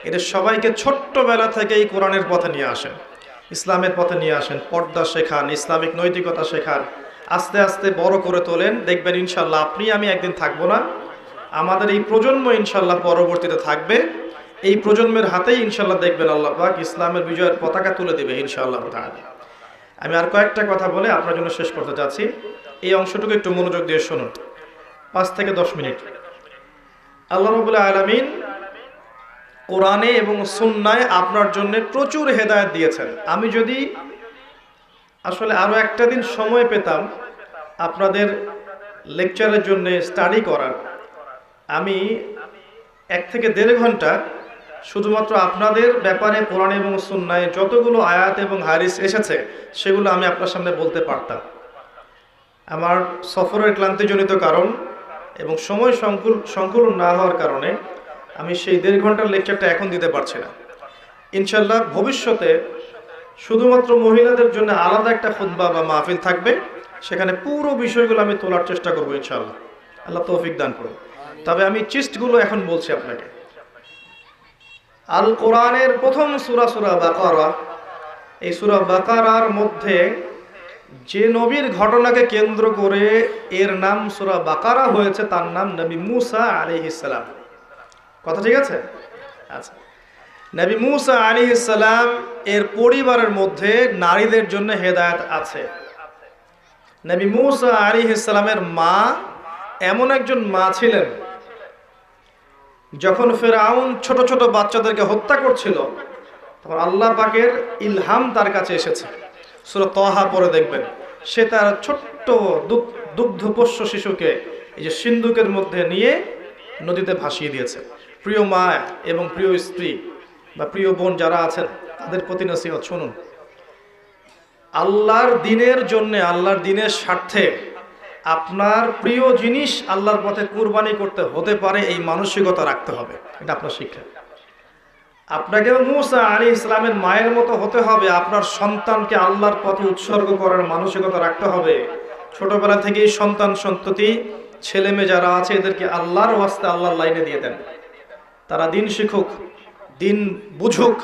এদের সবাইকে ছোট্টবেলা থেকেই কোরআনের পথে নিয়ে আসেন, ইসলামের পথে নিয়ে আসেন, পর্দা শেখান, ইসলামিক নৈতিকতা শেখান, আস্তে আস্তে বড় করে তোলেন। দেখবেন ইনশাল্লাহ আপনি আমি একদিন থাকবো না, আমাদের এই প্রজন্ম ইনশাল্লাহ পরবর্তীতে থাকবে। এই প্রজন্মের হাতেই ইনশাল্লাহ দেখবেন আল্লাহ পাক ইসলামের বিজয়ের পতাকা তুলে দেবে ইনশাআল্লাহ তাআলা। আমি আর কয়েকটা কথা বলে আপনার জন্য শেষ করতে যাচ্ছি, এই অংশটুকু একটু মনোযোগ দিয়ে শুনুন, 5 থেকে 10 মিনিট। আল্লাহ রাব্বুল আলামিন কোরআনে এবং সুন্নায় আপনার জন্য প্রচুর হেদায়েত দিয়েছেন। আমি যদি আসলে আরো একটা দিন সময় পেতাম আপনাদের লেকচারের জন্য স্টাডি করার, আমি 1 থেকে 1.5 ঘন্টা শুধুমাত্র আপনাদের ব্যাপারে কোরআন এবং সুন্নায় যতগুলো আয়াত এবং হাদিস এসেছে সেগুলো আমি আপনার সামনে বলতে পারতাম। আমার সফরের ক্লান্তিজনিত কারণ এবং সময় সংকুলন না হওয়ার কারণে আমি সেই 1.5 ঘন্টার লেকচারটা এখন দিতে পারছি না। ইনশাল্লাহ ভবিষ্যতে শুধুমাত্র মহিলাদের জন্য আলাদা একটা খুতবা বা মাহফিল থাকবে, সেখানে পুরো বিষয়গুলো আমি তোলার চেষ্টা করবো ইনশাআল্লাহ, আল্লাহ তৌফিক দান করুন। তবে আমি চিস্টগুলো এখন বলছি আপনাকে। আল কোরআনের প্রথম সূরা সূরা বাকারা। এই সূরা বাকারার মধ্যে যে নবীর ঘটনাকে কেন্দ্র করে এর নাম সূরা বাকারা হয়েছে তার নাম নবী মুসা আলাইহিস সালাম। কথা ঠিক আছে? আচ্ছা, নবী মুসা আলাইহিস সালাম এর পরিবারের মধ্যে নারীদের জন্য হেদায়েত আছে। নবী মুসা আলাইহিস সালামের মা এমন একজন মা ছিলেন, যখন ফেরাউন ছোট ছোট বাচ্চাদেরকে হত্যা করছিল তখন আল্লাহ পাকের ইলহাম তার কাছে এসেছে। সূরা তাহা পড়ে দেখবেন, সে তার ছোট্ট দুগ্ধপোষ্য শিশুকে এই যে সিন্ধুকের মধ্যে নিয়ে নদীতে ভাসিয়ে দিয়েছে। প্রিয় মা এবং প্রিয় স্ত্রী বা প্রিয় বোন যারা আছেন, তাদের প্রতি নসিহত শুনুন। আল্লাহর দিনের জন্য, আল্লাহর দিনের স্বার্থে আপনার প্রিয় জিনিস আল্লাহর পথে কুরবানি করতে হতে পারে, এই মানসিকতা রাখতে হবে। এটা আপনার শিক্ষা। আপনাকে মুসা আলাইহিস সালামের মায়ের মতো হতে হবে, আপনার সন্তানকে আল্লাহর পথে উৎসর্গ করার মানসিকতা রাখতে হবে। ছোটবেলা থেকেই সন্তান সন্ততি ছেলে মেয়ে যারা আছে এদেরকে আল্লাহর ওয়াস্তে আল্লাহর লাইনে দিয়ে দেন। তারা দিন শিখুক, দিন বুঝুক,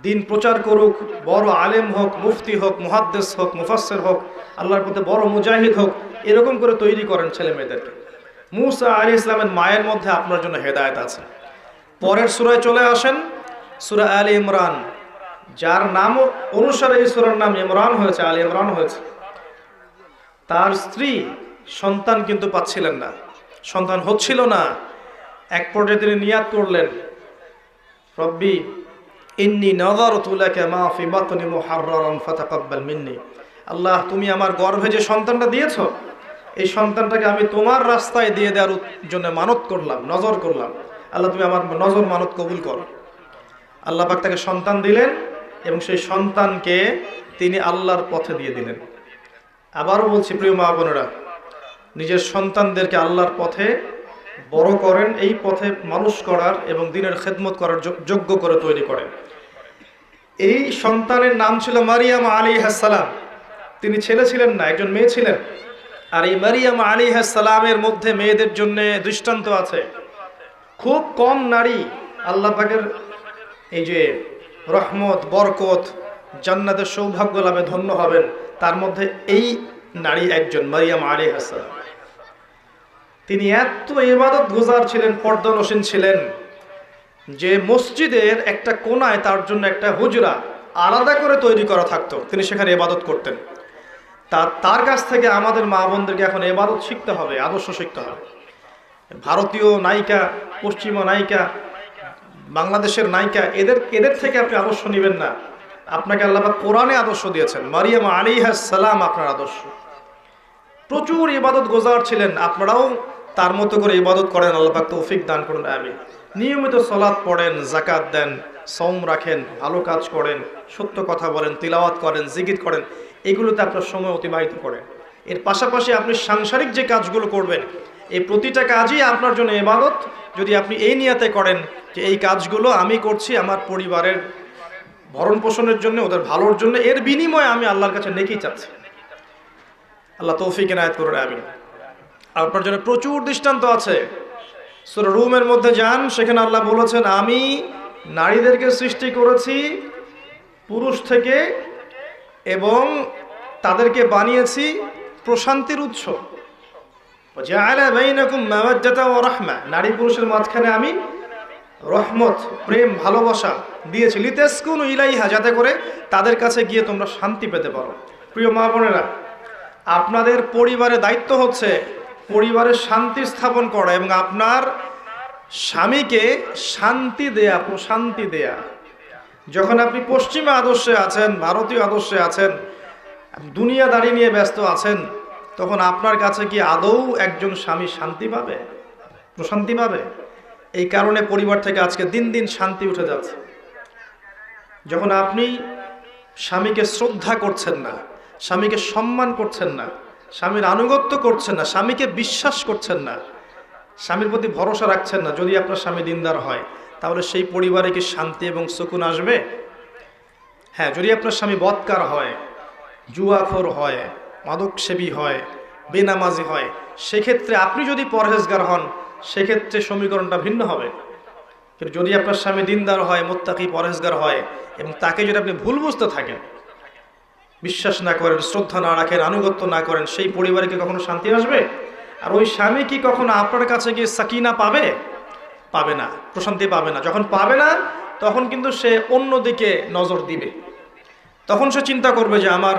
দিন প্রচার করুক, বড় আলেম হোক, মুফতি হোক, মুহাদ্দিস হোক, মুফাসসির হোক, আল্লাহর পথে বড় মুজাহিদ হোক, এরকম করে তৈরি করেন ছেলে মেয়েদেরকে। মুসা আলাইহিস সালামের মায়ের মধ্যে আপনার জন্য হেদায়েত আছে। পরের সূরায় চলে আসেন, সূরা আলে ইমরান, যার নাম অনুসারে এই সূরার নাম ইমরান হয়েছে, আলে ইমরান হয়েছে। তার স্ত্রী সন্তান কিন্তু পাচ্ছিলেন না, সন্তান হচ্ছিল না। এক পর্যায়ে তিনি নিয়াত করলেন, রব্বি ইন্নী নাযারতু লাকা মা ফি বাতনি মুহাররারান ফাতাকাব্বাল মিন্নি। আল্লাহ, তুমি আমার গর্ভে যে সন্তানটা দিয়েছো, এই সন্তানটাকে আমি তোমার রাস্তায় দিয়ে দেওয়ার জন্য মানত করলাম, নজর করলাম। আল্লাহ, তুমি আমার নজর মানত কবুল করো। আল্লাহ পাক তাকে সন্তান দিলেন এবং সেই সন্তানকে তিনি আল্লাহর পথে দিয়ে দিলেন। আবারও বলছি প্রিয় মা বোনেরা, নিজের সন্তানদেরকে আল্লাহর পথে বড় করেন, এই পথে মানুষ করার এবং দিনের খেদমত করার যোগ্য করে তৈরি করেন। এই সন্তানের নাম ছিল মারিয়াম আলাইহিস সালাম। তিনি ছেলে ছিলেন না, একজন মেয়ে ছিলেন। আর এই মারিয়াম আলাইহিস সালামের মধ্যে মেয়েদের জন্য দৃষ্টান্ত আছে। খুব কম নারী আল্লাহ পাকের এই যে রহমত, বরকত, জান্নাতের সৌভাগ্য লাভে ধন্য হবেন, তার মধ্যে এই নারী একজন, মারিয়াম আলাইহিস সালাম। তিনি এত ইবাদত গুজার ছিলেন, পর্দানসীন ছিলেন, যে মসজিদের একটা কোনায় তার জন্য একটা হুজরা আলাদা করে তৈরি করা থাকতো, তিনি সেখানে ইবাদত করতেন। তার কাছ থেকে আমাদের মা বোনদেরকে এখন ইবাদত শিখতে হবে, আদর্শ শিখতে হবে। ভারতীয় নায়িকা, পশ্চিমা নায়িকা, বাংলাদেশের নায়িকা, এদের থেকে আপনি আদর্শ নেবেন না। আপনাকে আল্লাহ পাক কোরআনে আদর্শ দিয়েছেন। মারিয়াম আলাইহিস সালাম আপনার আদর্শ। প্রচুর ইবাদত গোজার ছিলেন, আপনারাও তার মতো করে ইবাদত করেন। আল্লাহ পাক তৌফিক দান করুন, আমিন। নিয়মিত সালাত পড়েন, যাকাত দেন, সওম রাখেন, ভালো কাজ করেন, সত্য কথা বলেন, তিলাওয়াত করেন, জিকির করেন, এগুলোতে আপনার সময় অতিবাহিত করেন। এর পাশাপাশি আপনি সাংসারিক যে কাজগুলো করবেন, এই প্রতিটা কাজই আপনার জন্য ইবাদত। যদি আপনি এই নিয়াতে করেন যে এই কাজগুলো আমি করছি আমার পরিবারের ভরণ পোষণের জন্য, ওদের ভালোর জন্য, এর বিনিময়ে আমি আল্লাহর কাছে নেকি চাচ্ছি। আল্লাহ তৌফিক এনায়েত করুন, আমিন। আপনার জন্য প্রচুর দৃষ্টান্ত আছে। সূরা রুমের মধ্যে যান, সেখানে আল্লাহ বলেছেন, আমি নারীদেরকে সৃষ্টি করেছি পুরুষ থেকে এবং তাদেরকে বানিয়েছি প্রশান্তির উৎস। জাআলা বাইনাকুম মাওয়াজ্জাতা ওয়া রাহমা, নারী পুরুষের মাঝখানে আমি রহমত, প্রেম, ভালোবাসা দিয়েছি। লিতাসকুনু ইলাইহা, যাতে করে তাদের কাছে গিয়ে তোমরা শান্তি পেতে পারো। প্রিয় মা বোনেরা, আপনাদের পরিবারের দায়িত্ব হচ্ছে পরিবারের শান্তি স্থাপন করা এবং আপনার স্বামীকে শান্তি দেয়া, প্রশান্তি দেয়া। যখন আপনি পশ্চিমা আদর্শে আছেন, ভারতীয় আদর্শে আছেন, দুনিয়াদারি নিয়ে ব্যস্ত আছেন, তখন আপনার কাছে কি আদৌ একজন স্বামী শান্তি পাবে, প্রশান্তি পাবে? এই কারণে পরিবার থেকে আজকে দিন দিন শান্তি উঠে যাচ্ছে। যখন আপনি স্বামীকে শ্রদ্ধা করছেন না, স্বামীকে সম্মান করছেন না, স্বামীর আনুগত্য করছেন না, স্বামীকে বিশ্বাস করছেন না, স্বামীর প্রতি ভরসা রাখছেন না, যদি আপনার স্বামী দিনদার হয়, তাহলে সেই পরিবারে কি শান্তি এবং সুকুন আসবে? হ্যাঁ, যদি আপনার স্বামী বদকার হয়, জুয়াখোর হয়, মাদকসেবী হয়, বেনামাজি হয়, সেক্ষেত্রে আপনি যদি পরহেজগার হন সেক্ষেত্রে সমীকরণটা ভিন্ন হবে। কিন্তু যদি আপনার স্বামী দিনদার হয়, মুত্তাকি, পরহেজগার হয় এবং তাকে যদি আপনি ভুল বুঝতে থাকেন, বিশ্বাস না করেন, শ্রদ্ধা না রাখেন, আনুগত্য না করেন, সেই পরিবারে কি কখনো শান্তি আসবে? আর ওই স্বামী কি কখনো আপনার কাছে গিয়ে সাকিনা পাবে? পাবে না, প্রশান্তি পাবে না। যখন পাবে না তখন কিন্তু সে অন্যদিকে নজর দিবে। তখন সে চিন্তা করবে যে আমার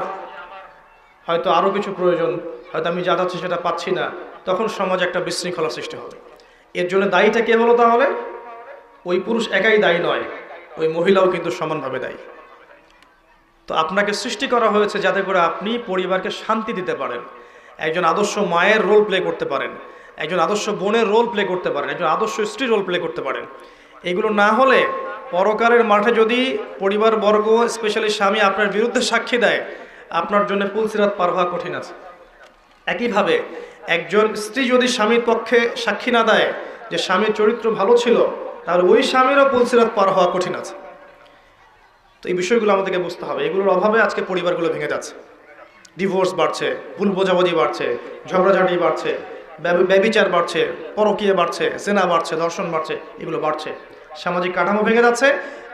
হয়তো আরও কিছু প্রয়োজন, হয়তো আমি যা চাচ্ছি সেটা পাচ্ছি না। তখন সমাজে একটা বিশৃঙ্খলা সৃষ্টি হবে। এর জন্য দায়ীটা কে হলো তাহলে? ওই পুরুষ একাই দায়ী নয়, ওই মহিলাও কিন্তু সমানভাবে দায়ী। তো আপনাকে সৃষ্টি করা হয়েছে যাতে করে আপনি পরিবারকে শান্তি দিতে পারেন, একজন আদর্শ মায়ের রোল প্লে করতে পারেন, একজন আদর্শ বোনের রোল প্লে করতে পারেন, একজন আদর্শ স্ত্রী রোল প্লে করতে পারেন। এগুলো না হলে পরকালের মাঠে যদি পরিবারবর্গ, স্পেশালি স্বামী আপনার বিরুদ্ধে সাক্ষী দেয়, আপনার জন্য পুলসিরাত পার হওয়া কঠিন আছে। একইভাবে একজন স্ত্রী যদি স্বামীর পক্ষে সাক্ষী না দেয় যে স্বামীর চরিত্র ভালো ছিল, তাহলে ওই স্বামীরও পুলসিরাত পার হওয়া কঠিন আছে। তো এই বিষয়গুলো আমাদেরকে বুঝতে হবে। এগুলোর অভাবে আজকে পরিবারগুলো ভেঙে যাচ্ছে, ডিভোর্স বাড়ছে, ভুল বোঝাবুঝি বাড়ছে, ঝগড়াঝাটি বাড়ছে, ব্যভিচার বাড়ছে, পরকীয়া বাড়ছে, জেনা বাড়ছে, ধর্ষণ বাড়ছে, এগুলো বাড়ছে। সামাজিক কাঠামো ভেঙে যাচ্ছে।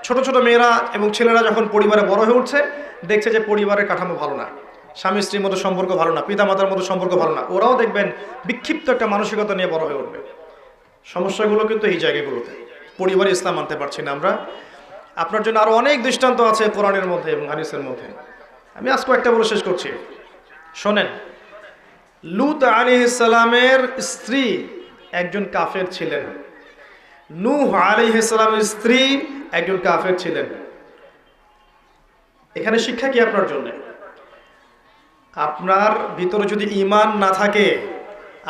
ছোট ছোট মেয়েরা এবং ছেলেরা যখন পরিবারে বড় হয়ে উঠছে, দেখছে যে পরিবারের কাঠামো ভালো না, স্বামী স্ত্রীর মধ্যে সম্পর্ক ভালো না, পিতামাতার মধ্যে সম্পর্ক ভালো না, ওরাও দেখবেন বিক্ষিপ্ত একটা মানসিকতা নিয়ে বড় হয়ে উঠবে। সমস্যাগুলো কিন্তু এই জায়গাগুলোতে। পরিবারে ইসলাম আনতে পারছি না আমরা। আপনার জন্য আরো অনেক দৃষ্টান্ত আছে কোরআনের মধ্যে এবং হাদিসের মধ্যে। আমি আজকে একটা বলে শেষ করছি, শোনেন। লূত আলাইহিস সালামের স্ত্রী একজন কাফের ছিলেন, নূহ আলাইহিস সালামের স্ত্রী একজন কাফের ছিলেন। এখানে শিক্ষা কি আপনার জন্য? আপনার ভিতরে যদি ঈমান না থাকে,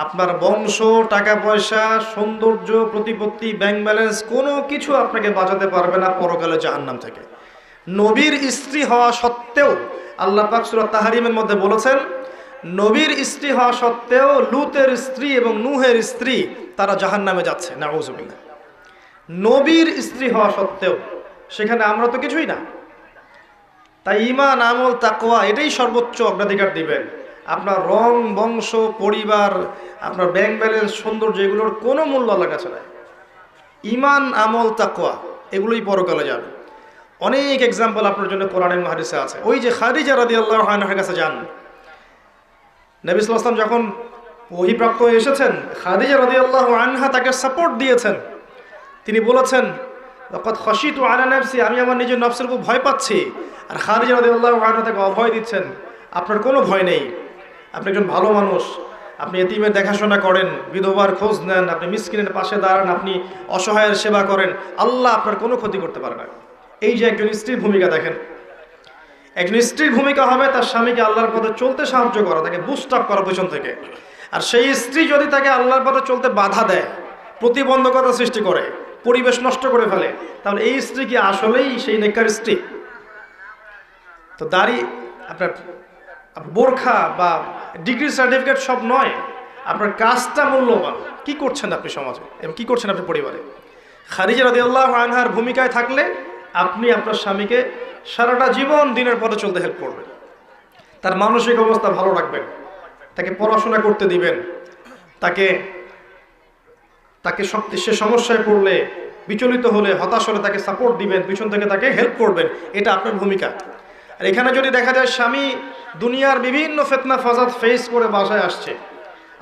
আপনার বংশ, টাকা পয়সা, সৌন্দর্য, প্রতিপত্তি, ব্যাংক ব্যালেন্স কোনো কিছু আপনাকে বাঁচাতে পারবে না পরকালে জাহান্নাম থেকে। নবীর স্ত্রী হওয়া সত্ত্বেও আল্লাহ পাক সূরা তাহরিমের মধ্যে বলেছেন, নবীর স্ত্রী হওয়া সত্ত্বেও লূতের স্ত্রী এবং নূহের স্ত্রী তারা জাহান্নামে যাচ্ছে, নাউযুবিল্লাহ। নবীর স্ত্রী হওয়া সত্ত্বেও, সেখানে আমরা তো কিছুই না। তাই ঈমান, আমল, তাকওয়া এটাই সর্বোচ্চ অগ্রাধিকার দিবেন। আপনার রং, বংশ, পরিবার, আপনার ব্যাংক ব্যালেন্স, সৌন্দর্য, এগুলোর কোনো মূল্য আল্লাহর কাছে নাই। ঈমান, আমল, তাকওয়া এগুলোই পরকালে যাবে। অনেক এক্সাম্পল আপনার জন্য কোরআনের হাদিসে আছে। ওই যে খাদিজা রাদিয়াল্লাহু আনহার কাছে যান, নবী সাল্লাল্লাহু আলাইহি ওয়াসাল্লাম যখন ওহীপ্রাপ্ত হয়ে এসেছেন, খাদিজা রাদিয়াল্লাহু আনহা তাকে সাপোর্ট দিয়েছেন। তিনি বলেছেন, লাকাদ খাশিতু আলা নাফসি, আমি আমার নিজের নফসের উপর ভয় পাচ্ছি। আর খাদিজা রাদিয়াল্লাহু আনহা তাকে অভয় দিচ্ছেন, আপনার কোনো ভয় নেই, আপনি একজন ভালো মানুষ, আপনি এতিমের দেখাশোনা করেন, বিধবার খোঁজ নেন, আপনি মিসকিনের পাশে দাঁড়ান, আপনি অসহায়ের সেবা করেন, আল্লাহ আপনার কোনো ক্ষতি করতে পারে না। এই যে একজন স্ত্রীর ভূমিকা দেখেন, একজন স্ত্রীর ভূমিকা হবে তার স্বামীকে আল্লাহর পথে চলতে সাহায্য করা, তাকে বুস্ট আপ করা পেছন থেকে। আর সেই স্ত্রী যদি তাকে আল্লাহর পথে চলতে বাধা দেয়, প্রতিবন্ধকতা সৃষ্টি করে, পরিবেশ নষ্ট করে ফেলে, তাহলে এই স্ত্রী কি আসলেই সেই নেককার স্ত্রী? তো দাড়ি, আপনার বোরখা বা ডিগ্রি সার্টিফিকেট সব নয়, আপনার কাজটা মূল্যবান। কি করছেন আপনি সমাজে এবং কি করছেন আপনি পরিবারে? খাদিজা রাদিয়াল্লাহু আনহার ভূমিকায় থাকলে আপনি আপনার স্বামীকে সারাটা জীবন দিনের পথে চলতে হেল্প করবেন, তার মানসিক অবস্থা ভালো রাখবেন, তাকে পড়াশোনা করতে দিবেন, তাকে সে সমস্যায় পড়লে, বিচলিত হলে, হতাশ হলে তাকে সাপোর্ট দিবেন, পিছন থেকে তাকে হেল্প করবেন। এটা আপনার ভূমিকা। আর এখানে যদি দেখা যায় স্বামী দুনিয়ার বিভিন্ন ফিতনা ফাসাদ ফেস করে বাসায় আসছে,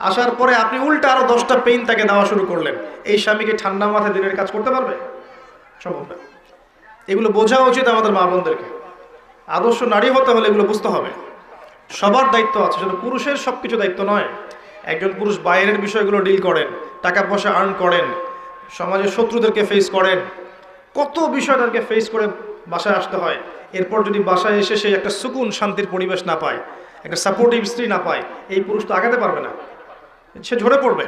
আসার পরে আপনি উল্টা আরো 10টা পেইন তাকে দেওয়া শুরু করলেন, এই স্বামীকে ঠান্ডা মাথায় দিনের কাজ করতে পারবে? সম্ভব না। এগুলো বোঝা উচিত আমাদের মা বোনদেরকে। আদর্শ নারী হতে হলে এগুলো বুঝতে হবে। সবার দায়িত্ব আছে, শুধু পুরুষের সব কিছু দায়িত্ব নয়। একজন পুরুষ বাইরের বিষয়গুলো ডিল করেন, টাকা পয়সা আর্ন করেন, সমাজের শত্রুদেরকে ফেস করেন, কত বিষয় তাদেরকে ফেস করে বাসায় আসতে হয়। এরপর যদি বাসায় এসে সে একটা সুকুন, শান্তির পরিবেশ না পায়, একটা সাপোর্টিভ স্ত্রী না পায়, এই পুরুষ তো আগাতে পারবে না, সে ঝরে পড়বে।